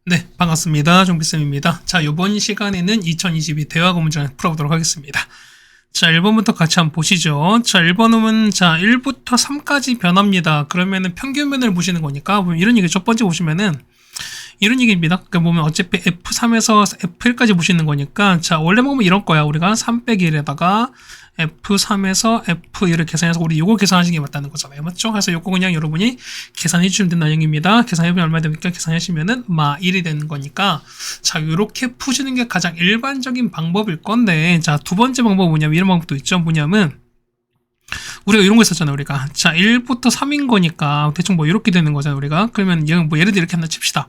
네, 반갑습니다. 종비쌤입니다. 자, 이번 시간에는 2022 대화고 문제 풀어보도록 하겠습니다. 자, 1번부터 같이 한번 보시죠. 자, 1번은 1부터 3까지 변합니다. 그러면은 평균변을 보시는 거니까, 이런 얘기 첫 번째 보시면은, 이런 얘기입니다. 그러니까 보면 어차피 F3에서 F1까지 보시는 거니까, 자, 원래 보면 이런 거야. 우리가 3 빼기 1에다가 F3에서 F1을 계산해서 우리 요거 계산하시는 게 맞다는 거잖아요. 맞죠? 그래서 요거 그냥 여러분이 계산해 주시면 된다는 얘기입니다. 계산해보면 얼마 됩니까? 계산하시면은 1이 되는 거니까, 자, 요렇게 푸시는 게 가장 일반적인 방법일 건데, 자, 두 번째 방법은 뭐냐면 이런 방법도 있죠. 뭐냐면, 우리가 이런 거 있었잖아요, 우리가. 자, 1부터 3인 거니까, 대충 뭐 이렇게 되는 거잖아요, 우리가. 그러면 뭐 예를 들어 이렇게 한다 칩시다.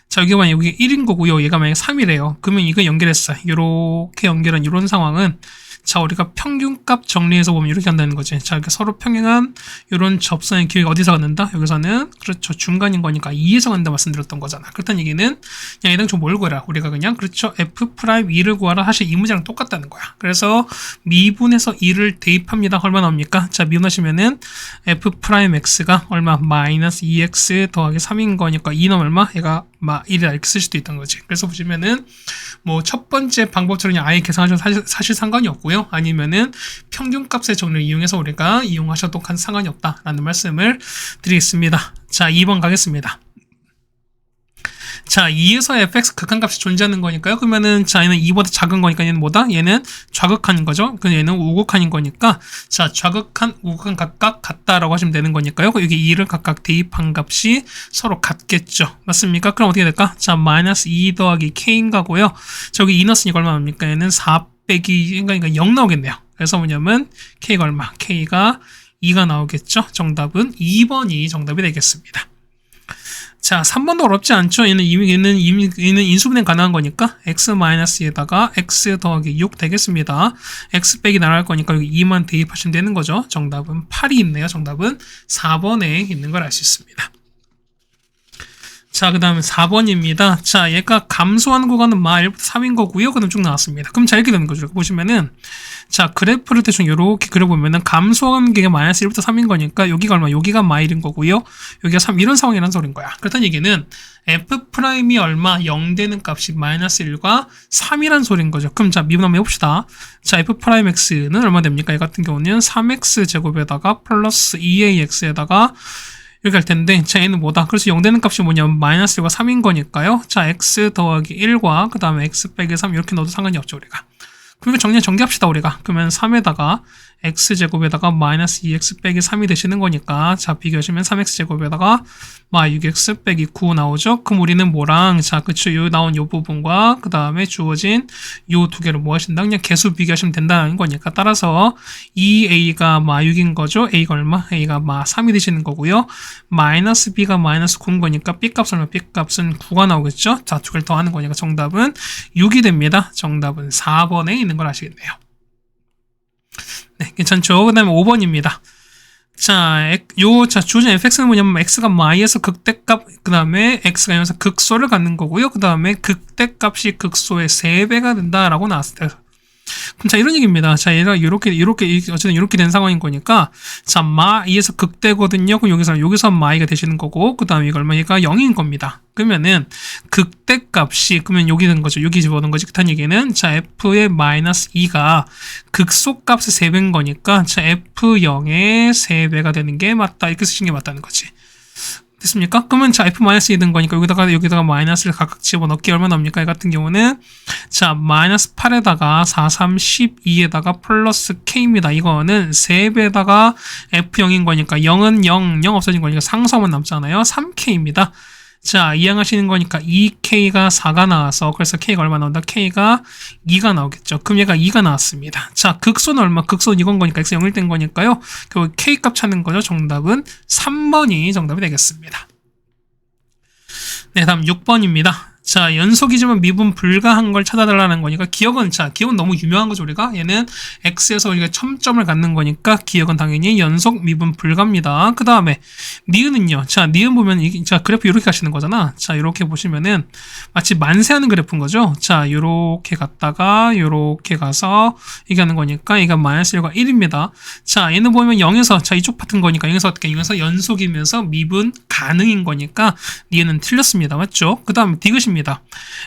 자, 여기 만약에 여기 1인 거고요. 얘가 만약에 3이래요. 그러면 이거 연결했어요. 요렇게 연결한 이런 상황은, 자, 우리가 평균값 정리해서 보면 이렇게 한다는 거지. 자, 이렇게 서로 평행한 이런 접선의 기회가 어디서 갖는다? 여기서는, 그렇죠. 중간인 거니까 2에서 갖는다 말씀드렸던 거잖아. 그렇다는 얘기는, 그냥 얘랑 좀 뭘 구해라. 우리가 그냥, 그렇죠. F'2를 구하라. 사실 이 문제랑 똑같다는 거야. 그래서 미분해서 2를 대입합니다. 얼마 나옵니까? 자, 미분하시면은 F'X가 얼마? 마이너스 2X 더하기 3인 거니까 2는 얼마? 얘가 1이라 이렇게 쓸 수도 있던 거지. 그래서 보시면은, 뭐, 첫 번째 방법처럼 그냥 아예 계산하셔도 사실 상관이 없고요. 아니면은 평균값의 정리를 이용해서 우리가 이용하셔도 상관이 없다라는 말씀을 드리겠습니다. 자, 2번 가겠습니다. 자, 2에서 fx 극한값이 존재하는 거니까요. 그러면은, 자, 얘는 2보다 작은 거니까 얘는 뭐다? 얘는 좌극한인 거죠. 그럼 얘는 우극한인 거니까, 자, 좌극한, 우극한 각각 같다라고 하시면 되는 거니까요. 여기 2를 각각 대입한 값이 서로 같겠죠. 맞습니까? 그럼 어떻게 될까? 자, 마이너스 2 더하기 k인 거고요. 저기 2 넣었으니까 얼마 나옵니까? 얘는 4 빼기, 그러니까 0 나오겠네요. 그래서 뭐냐면, k가 얼마? k가 2가 나오겠죠. 정답은 2번이 정답이 되겠습니다. 자, 3번도 어렵지 않죠? 얘는 인수분해 가능한 거니까 x-에다가 x 더하기 6 되겠습니다. x 빼기 나갈 거니까 여기 2만 대입하시면 되는 거죠. 정답은 8이 있네요. 정답은 4번에 있는 걸 알 수 있습니다. 자, 그 다음에 4번입니다. 자, 얘가 감소하는 구간은 1부터 3인 거고요. 그 다음 쭉 나왔습니다. 그럼 자, 이렇게 되는 거죠. 이렇게 보시면은, 자, 그래프를 대충 이렇게 그려보면은, 감소하는 게 마이너스 1부터 3인 거니까, 여기가 얼마? 여기가 1인 거고요. 여기가 3, 이런 상황이라는 소린 거야. 그렇다는 얘기는, F'이 얼마? 0 되는 값이 마이너스 1과 3이란 소린 거죠. 그럼 자, 미분 한번 해봅시다. 자, F'X는 얼마 됩니까? 이 같은 경우는 3X 제곱에다가 플러스 2AX에다가 이렇게 할 텐데, 자, 얘는 뭐다? 그래서 0 되는 값이 뭐냐면, 마이너스 1과 3인 거니까요. 자, x 더하기 1과, 그 다음에 x 빼기 3, 이렇게 넣어도 상관이 없죠, 우리가. 그러면 정리합시다, 우리가. 그러면 3에다가, x제곱에다가 마이너스 2x 빼기 3이 되시는 거니까, 자, 비교하시면 3x제곱에다가, 6x 빼기 9 나오죠? 그럼 우리는 뭐랑, 자, 그쵸, 요 나온 요 부분과, 그 다음에 주어진 요 두 개를 뭐 하신다? 그냥 개수 비교하시면 된다는 거니까, 따라서 2a가 6인 거죠? a가 얼마? a가 3이 되시는 거고요. 마이너스 b가 마이너스 9인 거니까, b값은 얼마? b값은 9가 나오겠죠? 자, 두 개를 더하는 거니까 정답은 6이 됩니다. 정답은 4번에 있는 걸 아시겠네요. 네, 괜찮죠? 그 다음에 5번입니다. 자, 주어진 fx는 뭐냐면, x가 y에서 극대값, 그 다음에 x가 여기서 극소를 갖는 거고요. 그 다음에 극대값이 극소의 3배가 된다라고 나왔어요. 그럼 자, 이런 얘기입니다. 자, 얘가 어쨌든 이렇게 된 상황인 거니까, 자, 2에서 극대거든요. 그럼 여기서 마이가 되시는 거고, 그 다음에 이거 얼마? 얘가 0인 겁니다. 그러면은, 극대값이, 그러면 여기 된 거죠. 여기 집어넣은 거지. 그딴 얘기는, 자, f의 마이너스 2가 극소값의 3배인 거니까, 자, f0의 3배가 되는 게 맞다. 이렇게 쓰시는 게 맞다는 거지. 됐습니까? 그러면 자, f-2 된 거니까 여기다가 마이너스를 각각 집어넣기 얼마 나옵니까? 이 같은 경우는 자, 마이너스 8에다가 4, 3, 12에다가 플러스 k입니다. 이거는 3배에다가 f0인 거니까 0은 0 없어진 거니까 상수만 남잖아요. 3k입니다. 자, 이항하시는 거니까 2k가 4가 나와서 그래서 k가 얼마 나온다? k가 2가 나오겠죠. 그럼 얘가 2가 나왔습니다. 자, 극소는 얼마? 극소는 이건 거니까 x 0일 된 거니까요. 결국 k 값 찾는 거죠. 정답은 3번이 정답이 되겠습니다. 네, 다음 6번입니다. 자, 연속이지만 미분 불가한 걸 찾아달라는 거니까 기억은 너무 유명한 거죠, 우리가. 얘는 x에서 우리가 첨점을 갖는 거니까 기억은 당연히 연속 미분 불가입니다. 그 다음에 니은은요. 자, 니은 보면 자, 그래프 이렇게 가시는 거잖아. 자, 이렇게 보시면은 마치 만세하는 그래프인 거죠. 자, 이렇게 갔다가 이렇게 가서 이게 하는 거니까 얘가 마이너스 1과 1입니다. 자, 얘는 보면 0에서 자, 이쪽 파트인 거니까 0에서 어떻게 0에서 연속이면서 미분 가능인 거니까 니은은 틀렸습니다. 맞죠? 그 다음에 디귿입니다. 됩니다.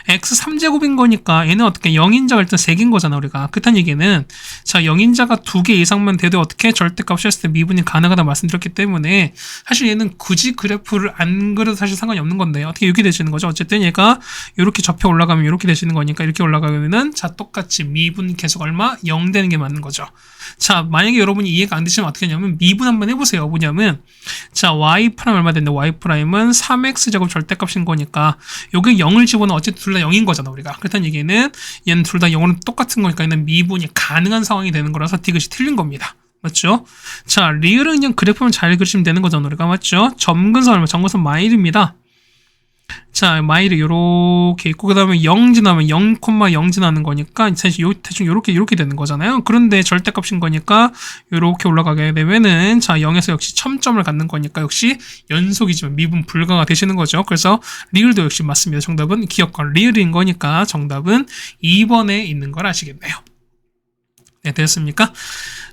x 3제곱인 거니까 얘는 어떻게 0인자가 일단 3개인 거잖아 우리가. 그렇다는 얘기는 자 0인자가 2개 이상만 돼도 어떻게 절대값이 했을 때 미분이 가능하다 말씀드렸기 때문에 사실 얘는 굳이 그래프를 안 그려도 사실 상관이 없는 건데 어떻게 이렇게 되시는 거죠. 어쨌든 얘가 이렇게 접혀 올라가면 이렇게 되시는 거니까 이렇게 올라가면은 자 똑같이 미분 계속 얼마? 0 되는 게 맞는 거죠. 자 만약에 여러분이 이해가 안 되시면 어떻게 하냐면 미분 한번 해보세요. 뭐냐면 자 y 프라임 얼마 되는데 y 프라임은 3x 제곱 절대값인 거니까 여기 0을 집어넣으면 어쨌든 둘 다 0인 거잖아 우리가. 그렇다는 얘기는 얘는 둘 다 0으로 똑같은 거니까 얘는 미분이 가능한 상황이 되는 거라서 디귿이 틀린 겁니다. 맞죠? 자 리을은 그냥 그래프만 잘 그리시면 되는 거잖아 우리가. 맞죠? 점근선 얼마? 점근선 마일입니다. 자, 마일이 요렇게 있고, 그 다음에 0 지나면 0,0 지나는 거니까, 사실 대충 요렇게 되는 거잖아요. 그런데 절대값인 거니까, 요렇게 올라가게 되면은, 자, 0에서 역시 첨점을 갖는 거니까, 역시 연속이지만 미분 불가가 되시는 거죠. 그래서, 리을도 역시 맞습니다. 정답은 기억과 리을인 거니까, 정답은 2번에 있는 걸 아시겠네요. 네, 됐습니까?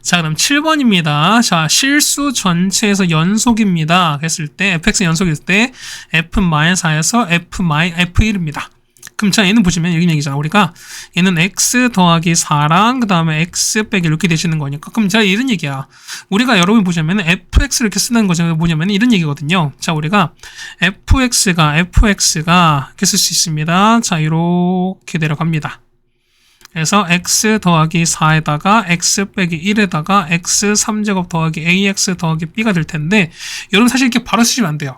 자, 그럼 7번입니다. 자, 실수 전체에서 연속입니다. 했을 때, fx 연속일 때, f-4에서 f-1입니다. 그럼 자, 얘는 보시면 여기 얘기잖아. 우리가, 얘는 x 더하기 4랑, 그 다음에 x 빼기 이렇게 되시는 거니까. 그럼 자, 이런 얘기야. 우리가 여러분 보시면 fx 이렇게 쓰는 거죠. 뭐냐면 이런 얘기거든요. 자, 우리가 fx가 이렇게 쓸 수 있습니다. 자, 이렇게 내려갑니다. 그래서 x 더하기 4에다가 x 빼기 1에다가 x 3제곱 더하기 ax 더하기 b가 될 텐데 여러분 사실 이렇게 바로 쓰시면 안 돼요.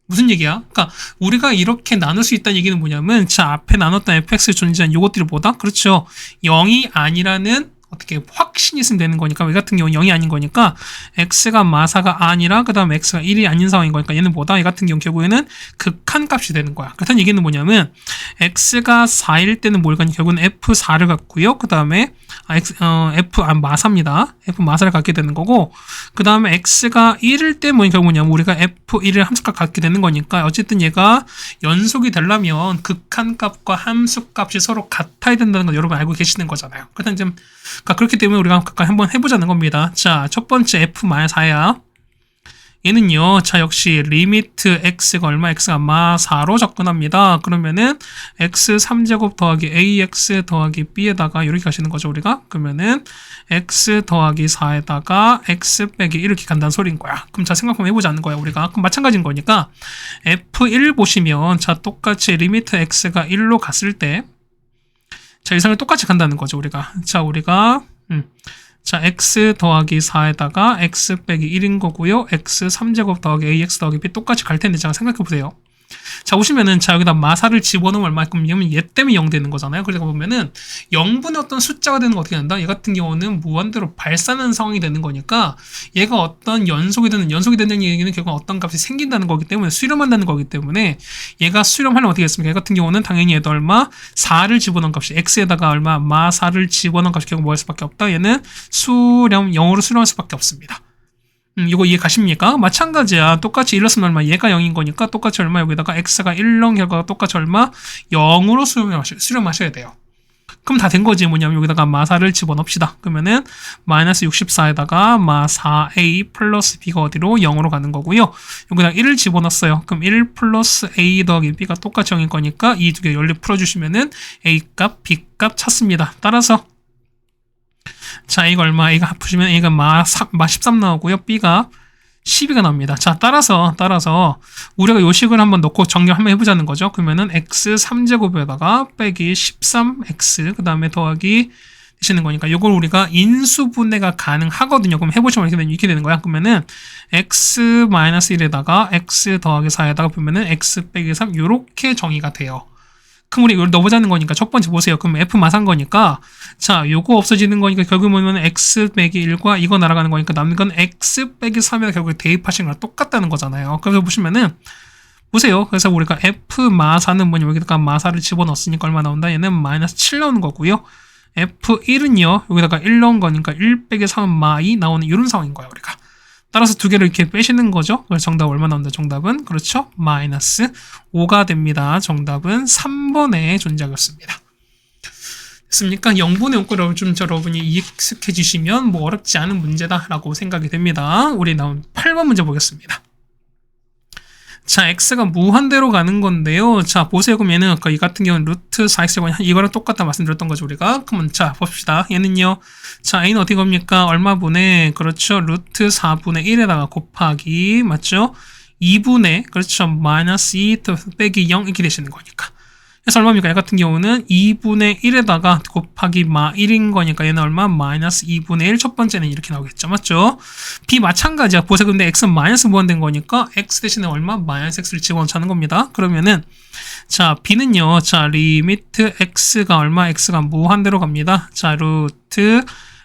무슨 얘기야? 그러니까 우리가 이렇게 나눌 수 있다는 얘기는 뭐냐면 자 앞에 나눴던 fx에 존재한 요것들이 뭐다? 그렇죠. 0이 아니라는 어떻게 확신이 있으면 되는 거니까 왜 같은 경우는 0이 아닌 거니까 x가 마사가 아니라 그 다음에 x가 1이 아닌 상황인 거니까 얘는 뭐다? 얘 같은 경우 결국에는 극한값이 되는 거야. 그렇다는 얘기는 뭐냐면 x가 4일 때는 뭘 갖니? 결국은 f4를 갖고요. 그 다음에 마사입니다. f 마사를 갖게 되는 거고 그 다음에 x가 1일 때 결국 뭐냐면 우리가 f1을 함수값 갖게 되는 거니까 어쨌든 얘가 연속이 되려면 극한값과 함수값이 서로 같아야 된다는 걸 여러분 알고 계시는 거잖아요. 그러니까 그렇기 때문에 우리가 한번 해보자는 겁니다. 자, 첫 번째 f-4야. 얘는요, 자, 역시 리미트 x가 얼마? x가 마4로 접근합니다. 그러면은 x 3제곱 더하기 ax 더하기 b에다가 이렇게 가시는 거죠, 우리가. 그러면은 x 더하기 4에다가 x 빼기 이렇게 간다는 소리인 거야. 그럼 자, 생각 한번 해보자는 거야, 우리가. 그럼 마찬가지인 거니까 f1 보시면 자, 똑같이 리미트 x가 1로 갔을 때 자, 이상을 똑같이 간다는 거죠, 우리가. 자, 자, x 더하기 4에다가 x 빼기 1인 거고요. x 3제곱 더하기 ax 더하기 b 똑같이 갈 텐데, 자, 생각해 보세요. 자, 보시면은, 자, 여기다 마사를 집어넣으면 얼마큼, 얘 때문에 0 되는 거잖아요. 그러다 보면은, 0분의 어떤 숫자가 되는 거 어떻게 된다? 얘 같은 경우는 무한대로 발산하는 상황이 되는 거니까, 얘가 어떤 연속이 되는 얘기는 결국 어떤 값이 생긴다는 거기 때문에, 수렴한다는 거기 때문에, 얘가 수렴하려면 어떻게 했습니까? 얘 같은 경우는 당연히 얘도 얼마? 4를 집어넣은 값이, x에다가 얼마? 마4를 집어넣은 값이 결국 뭐 할 수밖에 없다? 얘는 0으로 수렴할 수밖에 없습니다. 이거 이해 가십니까? 마찬가지야. 똑같이 1 넣으면 얼마? 얘가 0인 거니까 똑같이 얼마? 여기다가 x가 1 넣은 결과가 똑같이 얼마? 0으로 수렴하셔야 돼요. 그럼 다 된 거지. 뭐냐면 여기다가 마4를 집어넣읍시다. 그러면은 마이너스 64에다가 마4a 플러스 b가 어디로? 0으로 가는 거고요. 여기다가 1을 집어넣었어요. 그럼 1 플러스 a 더하기 b가 똑같이 0인 거니까 이 두 개 연립 풀어주시면은 a 값, b 값 찾습니다. 따라서 자, 이거 얼마? A가 보시면 A가 마 13 나오고요. B가 12가 나옵니다. 자, 따라서 우리가 요식을 한번 넣고 정리 한번 해보자는 거죠. 그러면은 x 3제곱에다가 빼기 13x 그 다음에 더하기 되시는 거니까 이걸 우리가 인수분해가 가능하거든요. 그럼 해보시면 이렇게 되는 거야. 그러면은 x-1에다가 x 더하기 4에다가 보면은 x 빼기 3 이렇게 정의가 돼요. 그럼 우리 이걸 넣어보자는 거니까 첫 번째 보세요. 그럼 f 마산 거니까 자 요거 없어지는 거니까 결국 보면 x 빼기 1과 이거 날아가는 거니까 남는 건 x 빼기 3에다 결국에 대입하신 거랑 똑같다는 거잖아요. 그래서 보시면은 보세요. 그래서 우리가 f 마사는 뭐냐 여기다가 마사를 집어넣었으니까 얼마 나온다? 얘는 마이너스 7 나오는 거고요. f1은요 여기다가 1 넣은 거니까 1 빼기 3은 마2 나오는 이런 상황인 거예요. 우리가 따라서 두 개를 이렇게 빼시는 거죠. 그래서 정답 얼마 나온다? 정답은 그렇죠. 마이너스 5가 됩니다. 정답은 3번에 존재하겠습니다. 됐습니까? 0분의 5걸 여러분이 익숙해지시면 뭐 어렵지 않은 문제다라고 생각이 됩니다. 우리 나온 8번 문제 보겠습니다. 자, x가 무한대로 가는 건데요. 자, 보세요. 그럼 얘는 아까 이 같은 경우는 루트 4x제곱 이거랑 똑같다 말씀드렸던 거죠, 우리가. 그러면 자, 봅시다. 얘는요. 자, a는 어떻게 겁니까? 얼마분의, 그렇죠. 루트 4분의 1에다가 곱하기, 맞죠? 2분의, 그렇죠. 마이너스 2 빼기 0 이렇게 되시는 거니까. 그래서 얼마입니까? 얘 같은 경우는 2분의 1에다가 곱하기 1인 거니까 얘는 얼마? 마이너스 2분의 1 첫 번째는 이렇게 나오겠죠. 맞죠? B 마찬가지야. 보세요. 근데 x는 마이너스 무한된 거니까 x 대신에 얼마? 마이너스 x를 집어넣자는 겁니다. 그러면은 자, B는요. 자, 리미트 x가 얼마? x가 무한대로 갑니다. 자, 루트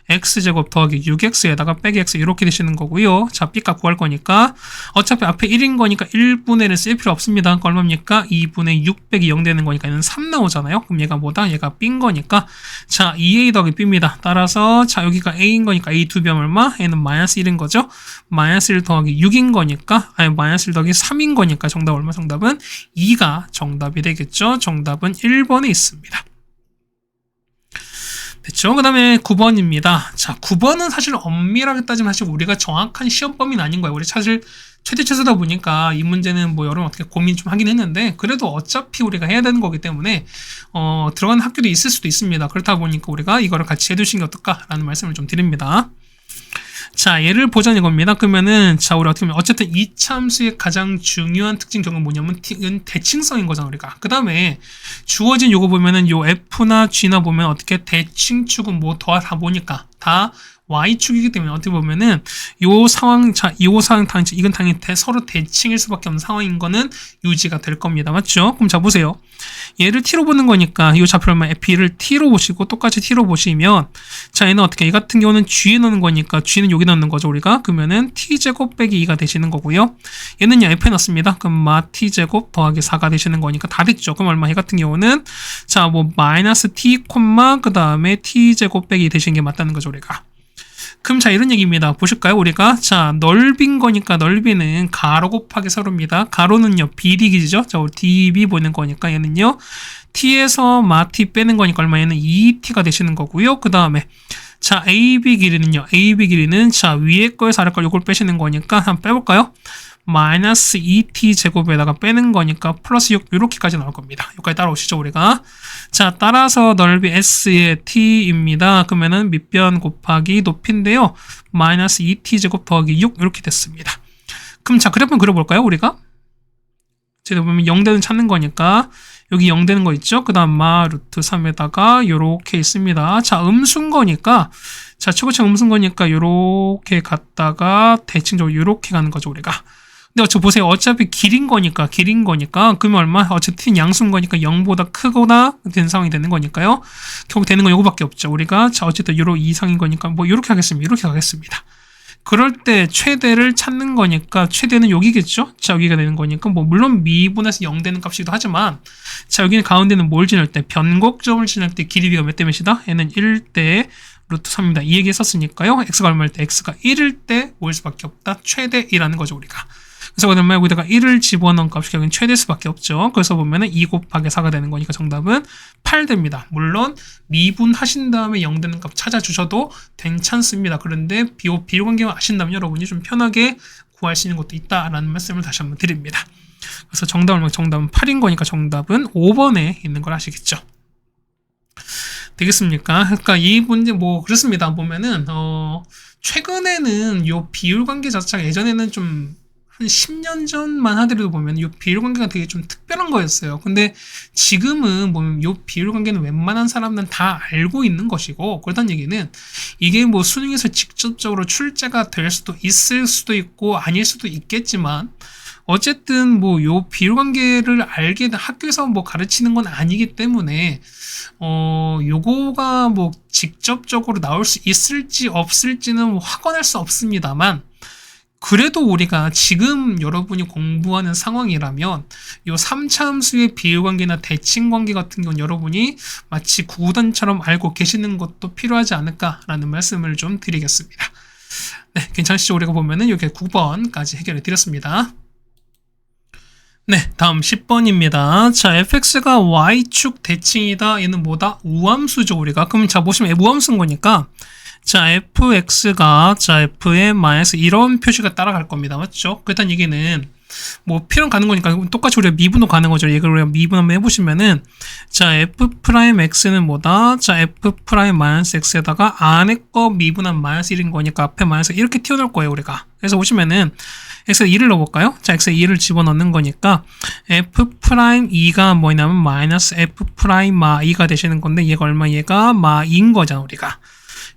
x제곱 더하기 6x에다가 빼기 x 이렇게 되시는 거고요. 자, b값 구할 거니까 어차피 앞에 1인 거니까 1분의 1을 쓸 필요 없습니다. 그러니까 얼마입니까? 2분의 6 빼기 0 되는 거니까 얘는 3 나오잖아요. 그럼 얘가 뭐다? 얘가 b인 거니까 자, 2a 더하기 b입니다. 따라서 자, 여기가 a인 거니까 a 두 배면 얼마? 얘는 마이너스 1인 거죠. 마이너스 1 더하기 6인 거니까 아니 마이너스 1 더하기 3인 거니까 정답 얼마? 정답은 2가 정답이 되겠죠. 정답은 1번에 있습니다. 됐죠? 그 다음에 9번입니다. 자, 9번은 사실 엄밀하게 따지면 사실 우리가 정확한 시험 범위는 아닌 거예요. 우리 사실 최대 최소다 보니까 이 문제는 뭐 여러분 어떻게 고민 좀 하긴 했는데 그래도 어차피 우리가 해야 되는 거기 때문에 들어가는 학교도 있을 수도 있습니다. 그렇다 보니까 우리가 이거를 같이 해두신 게 어떨까라는 말씀을 좀 드립니다. 자, 얘를 보자는 겁니다. 그러면은, 자, 우리 어떻게 보면, 어쨌든 이 참수의 가장 중요한 특징 경우는 뭐냐면, t은 대칭성인 거잖아, 우리가. 그 다음에, 주어진 요거 보면은, 요 f나 g나 보면 어떻게 대칭축은 뭐 더하다 보니까, 다 y축이기 때문에 어떻게 보면은, 요 상황, 자, 요 상황, 이건 당연히 서로 대칭일 수밖에 없는 상황인 거는 유지가 될 겁니다. 맞죠? 그럼 자, 보세요. 얘를 t로 보는 거니까 이 좌표 얼마 b를 t로 보시고 똑같이 t로 보시면 자 얘는 어떻게 이 같은 경우는 g에 넣는 거니까 g는 여기 넣는 거죠 우리가 그러면은 t제곱 빼기 2가 되시는 거고요 얘는요 f에 넣습니다 그럼 마 t제곱 더하기 4가 되시는 거니까 다 됐죠 그럼 얼마 이 같은 경우는 자 뭐 마이너스 t 콤마 그 다음에 t제곱 빼기 되시는 게 맞다는 거죠 우리가 그럼 자 이런 얘기입니다. 보실까요? 우리가 자 넓인 거니까 넓이는 가로 곱하기 세로입니다. 가로는요 비리기죠. 자 우리 db 보는 거니까 얘는요 t에서 마 t 빼는 거니까 얼마 얘는 2t가 되시는 거고요. 그 다음에 자 ab 길이는요 ab 길이는 자 위에 거에서 아래 거 요걸 빼시는 거니까 한번 빼볼까요? 마이너스 2t 제곱에다가 빼는 거니까 플러스 6 이렇게까지 나올 겁니다. 여기까지 따라오시죠 우리가. 자 따라서 넓이 s의 t입니다. 그러면은 밑변 곱하기 높이인데요. 마이너스 2t 제곱 더하기 6 이렇게 됐습니다. 그럼 자 그래프 그려볼까요 우리가? 제가 보면 0되는 찾는 거니까 여기 0 되는 거 있죠? 그 다음 마 루트 3에다가 요렇게 있습니다. 자 음수인 거니까 자 최고차 음수인 거니까 요렇게 갔다가 대칭적으로 요렇게 가는 거죠 우리가. 근데 보세요. 어차피 길인 거니까 그러면 얼마? 어쨌든 양수인 거니까 0보다 크거나 된 상황이 되는 거니까요. 결국 되는 건 요거밖에 없죠. 우리가 자 어쨌든 요로 이상인 거니까 뭐 요렇게 하겠습니다. 이렇게 가겠습니다. 그럴 때 최대를 찾는 거니까 최대는 여기겠죠? 자 여기가 되는 거니까 뭐 물론 미분에서 0 되는 값이기도 하지만 자 여기는 가운데는 뭘 지낼 때 변곡점을 지낼 때 길이비가 몇 대 몇이다? 얘는 1대 루트 3입니다. 이 얘기 했었으니까요. x가 얼마일 때 x가 1일 때 올 수밖에 없다. 최대 1라는 거죠 우리가. 그래서 그러면 여기다가 1을 집어넣은 값이 결국엔 최대 수밖에 없죠. 그래서 보면은 2 곱하기 4가 되는 거니까 정답은 8 됩니다. 물론 미분하신 다음에 0 되는 값 찾아주셔도 괜찮습니다. 그런데 비교관계만 아신다면 여러분이 좀 편하게 구할 수 있는 것도 있다라는 말씀을 다시 한번 드립니다. 그래서 정답은 8인 거니까 정답은 5번에 있는 걸 아시겠죠. 되겠습니까? 그러니까 이 문제 뭐 그렇습니다. 보면은 최근에는 요 비율 관계 자체가 예전에는 좀 한 10년 전만 하더라도 보면 이 비율 관계가 되게 좀 특별한 거였어요. 근데 지금은 보면 이 비율 관계는 웬만한 사람들은 다 알고 있는 것이고 그렇다는 얘기는 이게 뭐 수능에서 직접적으로 출제가 될 수도 있을 수도 있고 아닐 수도 있겠지만 어쨌든 뭐 요 비율 관계를 알게 학교에서 뭐 가르치는 건 아니기 때문에 요거가 뭐 직접적으로 나올 수 있을지 없을지는 확언할 수 없습니다만 그래도 우리가 지금 여러분이 공부하는 상황이라면 요 3차 함수의 비율관계나 대칭관계 같은 건 여러분이 마치 구구단처럼 알고 계시는 것도 필요하지 않을까라는 말씀을 좀 드리겠습니다. 네, 괜찮으시죠? 우리가 보면은 이렇게 9번까지 해결해 드렸습니다. 네, 다음 10번입니다. 자, fx가 y축 대칭이다. 얘는 뭐다? 우함수죠, 우리가. 그럼 자, 보시면 우함수인 거니까 자, fx가 자, f의 마이너스 이런 표시가 따라갈 겁니다. 맞죠? 그렇다는 얘기는 뭐 필요는 가는 거니까 똑같이 우리가 미분도 가는 거죠. 이걸 우리가 미분 한번 해보시면은 자 f'(x는) 뭐다? 자 f'-x에다가 안에 거 미분한 -1인 거니까 앞에 마이너스 이렇게 튀어나올 거예요 우리가. 그래서 보시면은 x에 2를 넣어볼까요? 자 x에 2를 집어넣는 거니까 f'2가 뭐냐면 마이너스 f'-2가 되시는 건데 얘가 얼마? 얘가 마인 거잖아 우리가.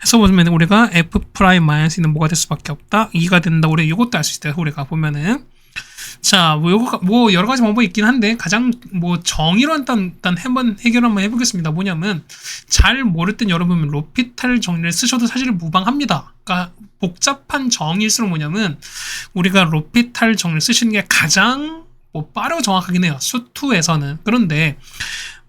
해서 보면 우리가 f'-는 뭐가 될 수밖에 없다. 2가 된다. 우리 이것도 알 수 있어요. 우리가 보면은 자, 뭐 여러 가지 방법이 있긴 한데 가장 뭐 정의로 일단 한번 해결 한번 해보겠습니다. 뭐냐면 잘 모를 땐 여러분 로피탈 정리를 쓰셔도 사실 무방합니다. 그러니까 복잡한 정의일수록 뭐냐면 우리가 로피탈 정리를 쓰시는 게 가장 뭐 빠르고 정확하긴 해요. 수2에서는. 그런데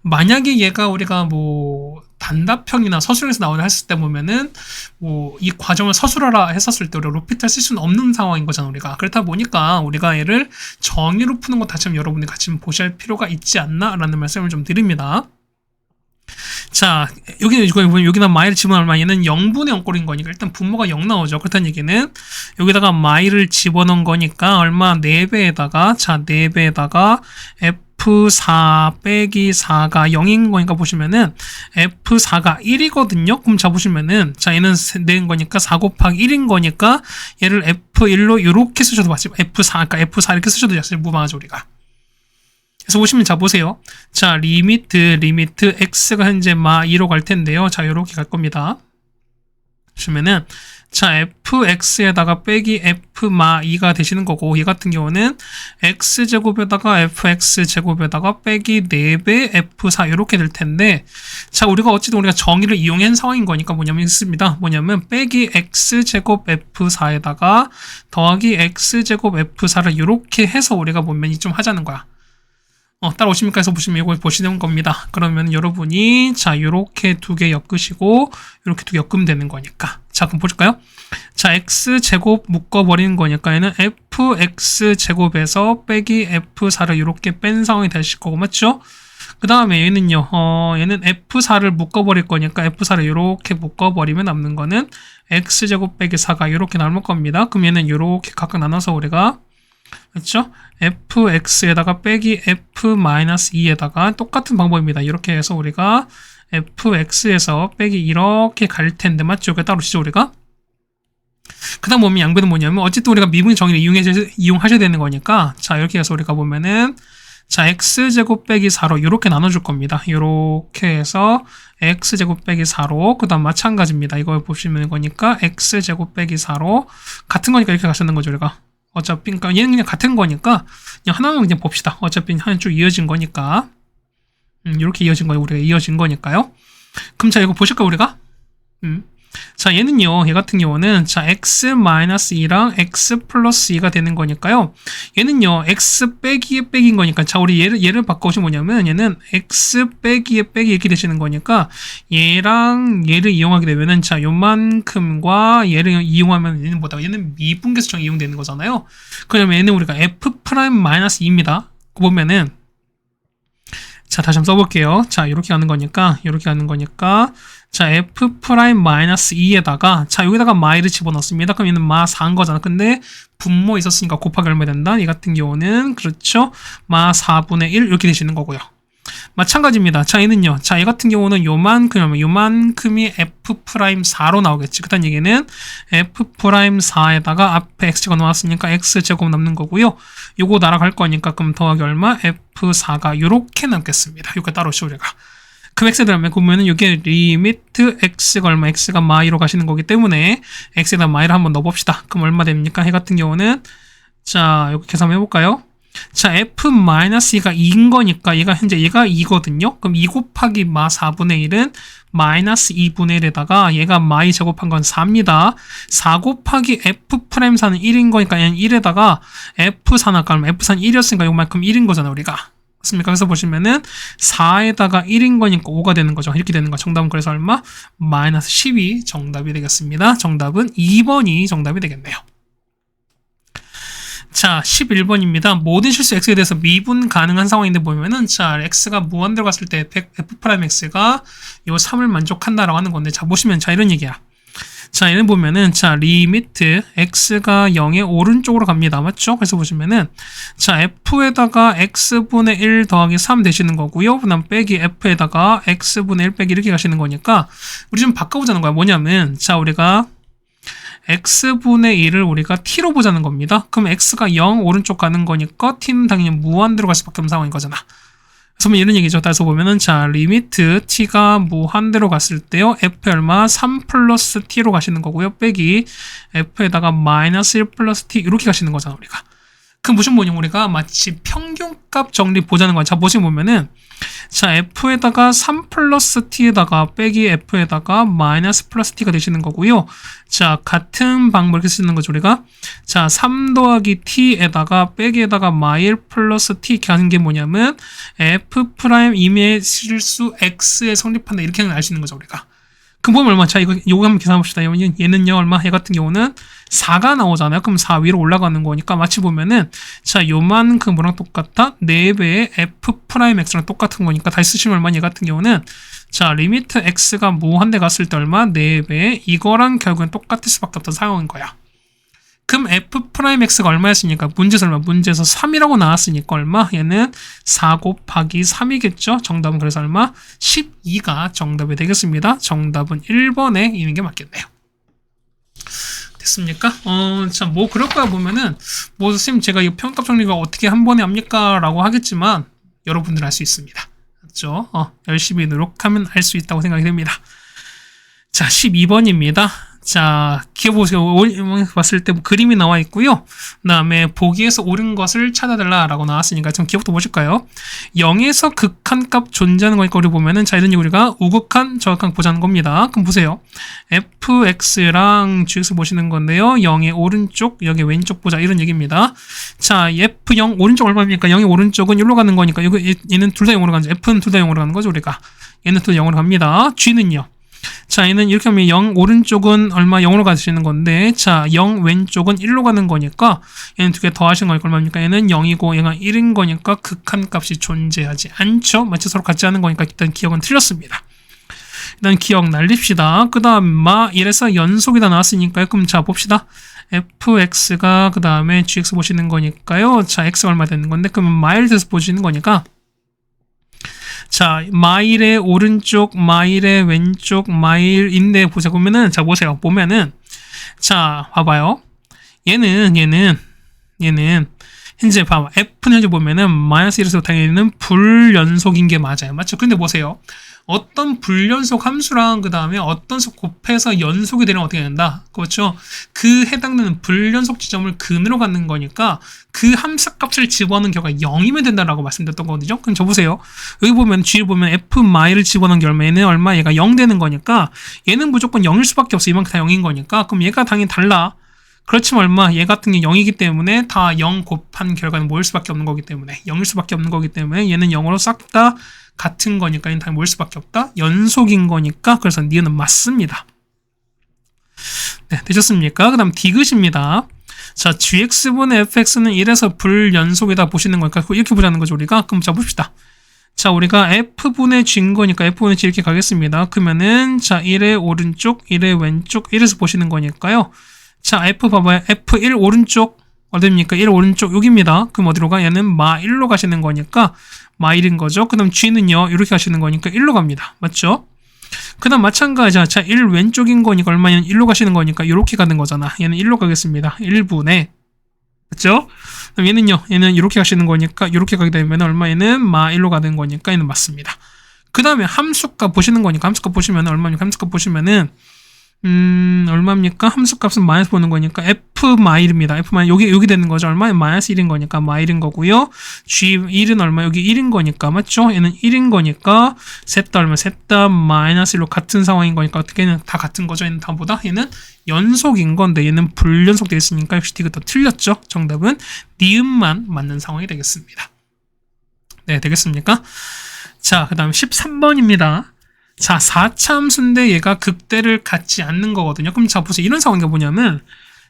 만약에 얘가 우리가 뭐 단답형이나 서술에서 나오는 했을 때 보면은 뭐 이 과정을 서술하라 했었을 때 우리가 로피탈 쓸 수는 없는 상황인 거잖아 우리가. 그렇다 보니까 우리가 얘를 정의로 푸는 것 다시 여러분이 같이 보셔야 할 필요가 있지 않나라는 말씀을 좀 드립니다. 자, 여기다 마이를 집어넣으면 얘는 0분의 0꼴인 거니까 일단 분모가 0 나오죠. 그렇다는 얘기는 여기다가 마이를 집어넣은 거니까 얼마? 4배에다가 자 4배에다가 F4 빼기 4가 0인 거니까 보시면은 F4가 1이거든요. 그럼 자 보시면은 자 얘는 4인 거니까 4 곱하기 1인 거니까 얘를 F1로 이렇게 쓰셔도 맞지. F4 그러니까 F4 이렇게 쓰셔도 사실 무방하죠 우리가. 그래서 보시면 자 보세요. 자 리미트 x가 현재 마 2로 갈 텐데요. 자 요렇게 갈 겁니다. 보시면은 자 fx에다가 빼기 f 마 2가 되시는 거고 얘 같은 경우는 x제곱에다가 fx제곱에다가 빼기 4배 f4 이렇게 될 텐데 자 우리가 어쨌든 우리가 정의를 이용한 상황인 거니까 뭐냐면 있습니다. 뭐냐면 빼기 x제곱 f4에다가 더하기 x제곱 f4를 이렇게 해서 우리가 보면 좀 하자는 거야. 따라오십니까? 해서 보시면 이걸 보시는 겁니다. 그러면 여러분이 자 요렇게 두 개 엮으시고 요렇게 두 개 엮으면 되는 거니까 자 그럼 볼까요? 자 x제곱 묶어버리는 거니까 얘는 fx제곱에서 빼기 f4를 이렇게 뺀 상황이 되실 거고 맞죠? 그 다음에 얘는요 얘는 f4를 묶어버릴 거니까 f4를 이렇게 묶어버리면 남는 거는 x제곱 빼기 4가 이렇게 남을 겁니다. 그럼 얘는 이렇게 각각 나눠서 우리가 그렇죠? fx에다가 빼기 f-2에다가 똑같은 방법입니다. 이렇게 해서 우리가 fx에서 빼기 이렇게 갈 텐데 맞죠? 그게 따로 치죠 우리가? 그 다음 보면 양변은 뭐냐면 어쨌든 우리가 미분 정의를 이용하셔야 되는 거니까 자 이렇게 해서 우리가 보면은 자 x제곱 빼기 4로 이렇게 나눠줄 겁니다. 이렇게 해서 x제곱 빼기 4로 그 다음 마찬가지입니다. 이걸 보시면 거니까 x제곱 빼기 4로 같은 거니까 이렇게 가셨는 거죠 우리가. 어차피 그러니까 얘는 그냥 같은 거니까 그냥 하나만 그냥 봅시다. 어차피 한 쭉 이어진 거니까 이렇게 이어진 거예요. 우리가 이어진 거니까요. 그럼 자 이거 보실까 우리가? 자 얘는요 얘 같은 경우는 자 x-2랑 x 플러스 2가 되는 거니까요. 얘는요 x 빼기에 빼기인 거니까 자 우리 얘를 바꿔보시면 뭐냐면 얘는 x 빼기에 빼기 이렇게 되시는 거니까 얘랑 얘를 이용하게 되면은 자 요만큼과 얘를 이용하면 얘는 뭐다? 얘는 미분계수정 이용되는 거잖아요. 그러면 얘는 우리가 f'-2입니다. 보면은 자 다시 한번 써볼게요. 자 이렇게 가는 거니까 자 f'-2에다가 자 여기다가 마이를 집어넣습니다. 그럼 얘는 마 4인 거잖아. 근데 분모 있었으니까 곱하기 얼마 된다? 얘 같은 경우는 그렇죠 마 4분의 1 이렇게 되시는 거고요. 마찬가지입니다. 자 얘는요 자 얘 같은 경우는 요만큼이 f'4로 나오겠지. 그다음 얘기는 f'4에다가 앞에 x가 나왔으니까 x제곱 남는 거고요. 요거 날아갈 거니까 그럼 더하기 얼마? f4가 요렇게 남겠습니다. 요거 따로 우리가 그 x에 들어가면 보면은 이게 리미트 x가 얼마? x가 마이로 가시는 거기 때문에 x에다 마이를 한번 넣어봅시다. 그럼 얼마 됩니까? 해 같은 경우는 자 여기 계산해 볼까요? 자 f-2가 2인 거니까 얘가 2거든요. 그럼 2 곱하기 마 4분의 1은 마이너스 2분의 1에다가 얘가 마이 제곱한 건 4입니다. 4 곱하기 f'4는 1인 거니까 얘는 1에다가 f4는 아까 f4는 1이었으니까 요만큼 1인 거잖아 우리가. 맞습니까? 그래서 보시면은 4에다가 1인 거니까 5가 되는 거죠. 이렇게 되는 거. 정답은 그래서 얼마? 마이너스 10이 정답이 되겠습니다. 정답은 2번이 정답이 되겠네요. 자, 11번입니다. 모든 실수 x에 대해서 미분 가능한 상황인데 보면은 자, x가 무한대로 갔을 때 f'x가 요 3을 만족한다라고 하는 건데 자, 보시면 자, 이런 얘기야. 자, 얘는 보면은, 자, 리미트 x가 0의 오른쪽으로 갑니다. 맞죠? 그래서 보시면은, 자, f에다가 x분의 1 더하기 3 되시는 거고요. 그 다음 빼기 f에다가 x분의 1 빼기 이렇게 가시는 거니까, 우리 좀 바꿔보자는 거야. 뭐냐면, 자, 우리가 x분의 1을 우리가 t로 보자는 겁니다. 그럼 x가 0 오른쪽 가는 거니까 t는 당연히 무한대로 갈 수밖에 없는 상황인 거잖아. 그래서 이런 얘기죠. 따라서 보면은 자 리미트 t가 무한대로 갔을 때요. f 얼마 3 플러스 t로 가시는 거고요. 빼기 f에다가 마이너스 1 플러스 t 이렇게 가시는 거잖아 우리가. 그럼 무슨 뭐냐 우리가 마치 평균값 정리 보자는 거야. 자 보시면 보면은 자 f에다가 3 플러스 t에다가 빼기 f에다가 마이너스 플러스 t가 되시는 거고요. 자 같은 방법을 이렇게 쓰는 거죠 우리가. 자 3 더하기 t에다가 빼기에다가 마일 플러스 t 이렇게 하는 게 뭐냐면 f 프라임 임의 실수 x에 성립한다 이렇게 알 수 있는 거죠 우리가. 그럼 보면 얼마? 자, 요거 한번 계산해 봅시다. 얘는요, 얼마? 얘 같은 경우는 4가 나오잖아요. 그럼 4 위로 올라가는 거니까 마치 보면은, 자, 요만큼 뭐랑 똑같아? 4배의 f 프라임 x랑 똑같은 거니까 다시 쓰시면 얼마? 얘 같은 경우는, 자, 리미트 x가 무한대 갔을 때 얼마? 4배. 이거랑 결국엔 똑같을 수밖에 없던 상황인 거야. 그럼 f 프라임 x가 얼마였으니까 문제에서 얼마? 문제에서 3이라고 나왔으니까 얼마? 얘는 4 곱하기 3이겠죠? 정답은 그래서 얼마? 12가 정답이 되겠습니다. 정답은 1번에 있는 게 맞겠네요. 됐습니까? 참, 뭐, 그럴 거야 보면은, 뭐, 선생님, 제가 이 평값 정리가 어떻게 한 번에 합니까? 라고 하겠지만, 여러분들 할 수 있습니다. 그렇죠? 열심히 노력하면 할 수 있다고 생각이 됩니다. 자, 12번입니다. 자, 기어보세요. 봤을 때 그림이 나와 있고요. 그 다음에 보기에서 옳은 것을 찾아달라라고 나왔으니까 좀 기억도 보실까요? 0에서 극한값 존재하는 거니까 우리 보면은 자, 이런 우리가 우극한, 저극한 보자는 겁니다. 그럼 보세요. fx랑 gx 보시는 건데요. 0의 오른쪽, 여기 왼쪽 보자. 이런 얘기입니다. 자, f0 오른쪽 얼마입니까? 0의 오른쪽은 1로 가는 거니까 얘는 둘 다 0으로 가는 거죠. f는 둘 다 0으로 가는 거죠, 우리가. 얘는 둘 다 0으로 갑니다. g는요. 자, 얘는 이렇게 하면 0 오른쪽은 얼마 0으로 가시는 건데, 자, 0 왼쪽은 1로 가는 거니까, 얘는 두 개 더 하시는 거니까 얼마입니까? 얘는 0이고, 얘가 1인 거니까 극한값이 존재하지 않죠? 마치 서로 같이 하는 거니까 일단 기억은 틀렸습니다. 일단 기억 날립시다. 그 다음, 이래서 연속이다 나왔으니까요. 그럼 자, 봅시다. fx가 그 다음에 gx 보시는 거니까요. 자, x가 얼마 되는 건데, 그러면 마일드에서 보시는 거니까, 자, 마일의 오른쪽, 마일의 왼쪽, 마일인데 보자 보면은 자 보세요. 보면은 자 봐봐요. 얘는 현재 봐봐. F는 현재 보면은 마이너스 1에서 당연히는 불연속인 게 맞아요. 맞죠? 근데 보세요. 어떤 불연속 함수랑 그 다음에 어떤 수 곱해서 연속이 되면 어떻게 된다? 그렇죠? 그 해당되는 불연속 지점을 근으로 갖는 거니까 그 함수 값을 집어넣는 경우가 0이면 된다라고 말씀드렸던 거거든요. 그럼 저 보세요. 여기 보면 G를 보면 F 마일을 집어넣은 결과 얘는 얼마? 얘가 0 되는 거니까 얘는 무조건 0일 수밖에 없어. 이만큼 다 0인 거니까. 그럼 얘가 당연히 달라. 그렇지만 얼마? 얘 같은 게 0이기 때문에 다 0 곱한 결과는 뭐일 수밖에 없는 거기 때문에 0일 수밖에 없는 거기 때문에 얘는 0으로 싹 다 같은 거니까 얘는 다 뭐일 수밖에 없다? 연속인 거니까 그래서 니은은 맞습니다. 네, 되셨습니까? 그 다음 디귿입니다. 자, gx분의 fx는 1에서 불연속이다 보시는 거니까 이렇게 보자는 거죠 우리가. 그럼 자 봅시다. 자, 우리가 f분의 g인 거니까 f분의 g 이렇게 가겠습니다. 그러면은 자 1의 오른쪽, 1의 왼쪽, 1에서 보시는 거니까요. 자, f 봐봐요. f1 오른쪽 어디입니까? 1 오른쪽 여기입니다. 그럼 어디로 가? 얘는 마1로 가시는 거니까 마1인 거죠. 그 다음 g는요. 이렇게 가시는 거니까 1로 갑니다. 맞죠? 그 다음 마찬가지야. 자, 1 왼쪽인 거니까 얼마냐면 1로 가시는 거니까 이렇게 가는 거잖아. 얘는 1로 가겠습니다. 1분의 맞죠? 그럼 얘는요. 얘는 이렇게 가시는 거니까 이렇게 가게 되면 얼마? 얘는 마1로 가는 거니까 얘는 맞습니다. 그 다음에 함수값 보시는 거니까 함수값 보시면 얼마입니까? 함수값 보시면은 얼마입니까? 함수값은 마이너스 보는 거니까 f 마일입니다. f 마일 여기 되는 거죠. 얼마? 마이너스 1인 거니까 마일인 거고요. g1은 얼마? 여기 1인 거니까 맞죠? 얘는 1인 거니까 셋 다 얼마? 셋 다 마이너스 1로 같은 상황인 거니까 어떻게는 다 같은 거죠. 얘는 다보다 얘는 연속인 건데 얘는 불연속 되어 있으니까 역시 디귿도 틀렸죠. 정답은 니은만 맞는 상황이 되겠습니다. 네, 되겠습니까? 자, 그 다음 13번입니다. 자, 4차 함수인데 얘가 극대를 갖지 않는 거거든요. 그럼 자, 보세요. 이런 상황이 뭐냐면,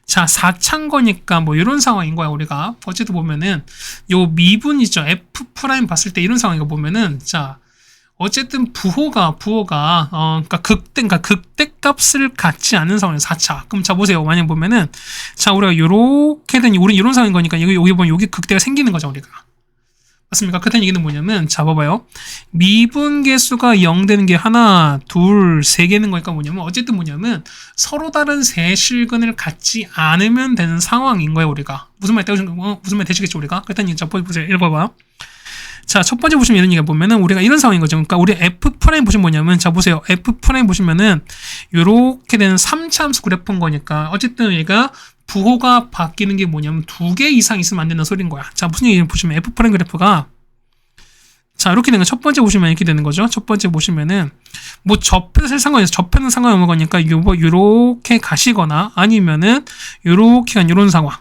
자, 4차인 거니까 뭐 이런 상황인 거야, 우리가. 어제도 보면은, 요 미분이죠. F' 봤을 때 이런 상황인 거 보면은, 자, 어쨌든 부호가 그러니까 극대값을 갖지 않는 상황에서 4차. 그럼 자 보세요. 만약 보면은 자 우리가 요렇게 된 우리 이런 상황인 거니까 여기 보면 여기 극대가 생기는 거죠 우리가. 맞습니까? 그렇다는 얘기는 뭐냐면 자 봐봐요. 미분계수가 0 되는 게 하나, 둘, 세 개는 거니까 뭐냐면 어쨌든 뭐냐면 서로 다른 세 실근을 갖지 않으면 되는 상황인 거예요 우리가. 무슨 말 되시겠죠 우리가? 그렇다는 얘기 자 보세요. 읽어봐. 자, 첫 번째 보시면 이런 얘기가 보면은 우리가 이런 상황인 거죠. 그러니까 우리 F' 보시면 뭐냐면 자 보세요. F' 보시면은 요렇게 되는 3차 함수 그래프인 거니까 어쨌든 얘가 부호가 바뀌는 게 뭐냐면 2개 이상 있으면 안 된다는 소리인 거야. 자, 무슨 얘기를 보시면 F' 그래프가 자, 이렇게 되는 거 첫 번째 보시면 이렇게 되는 거죠. 첫 번째 보시면은 뭐 접해서 상관없어요. 접해는 상관없는 거니까 요렇게 가시거나 아니면은 요렇게 간 요런 상황.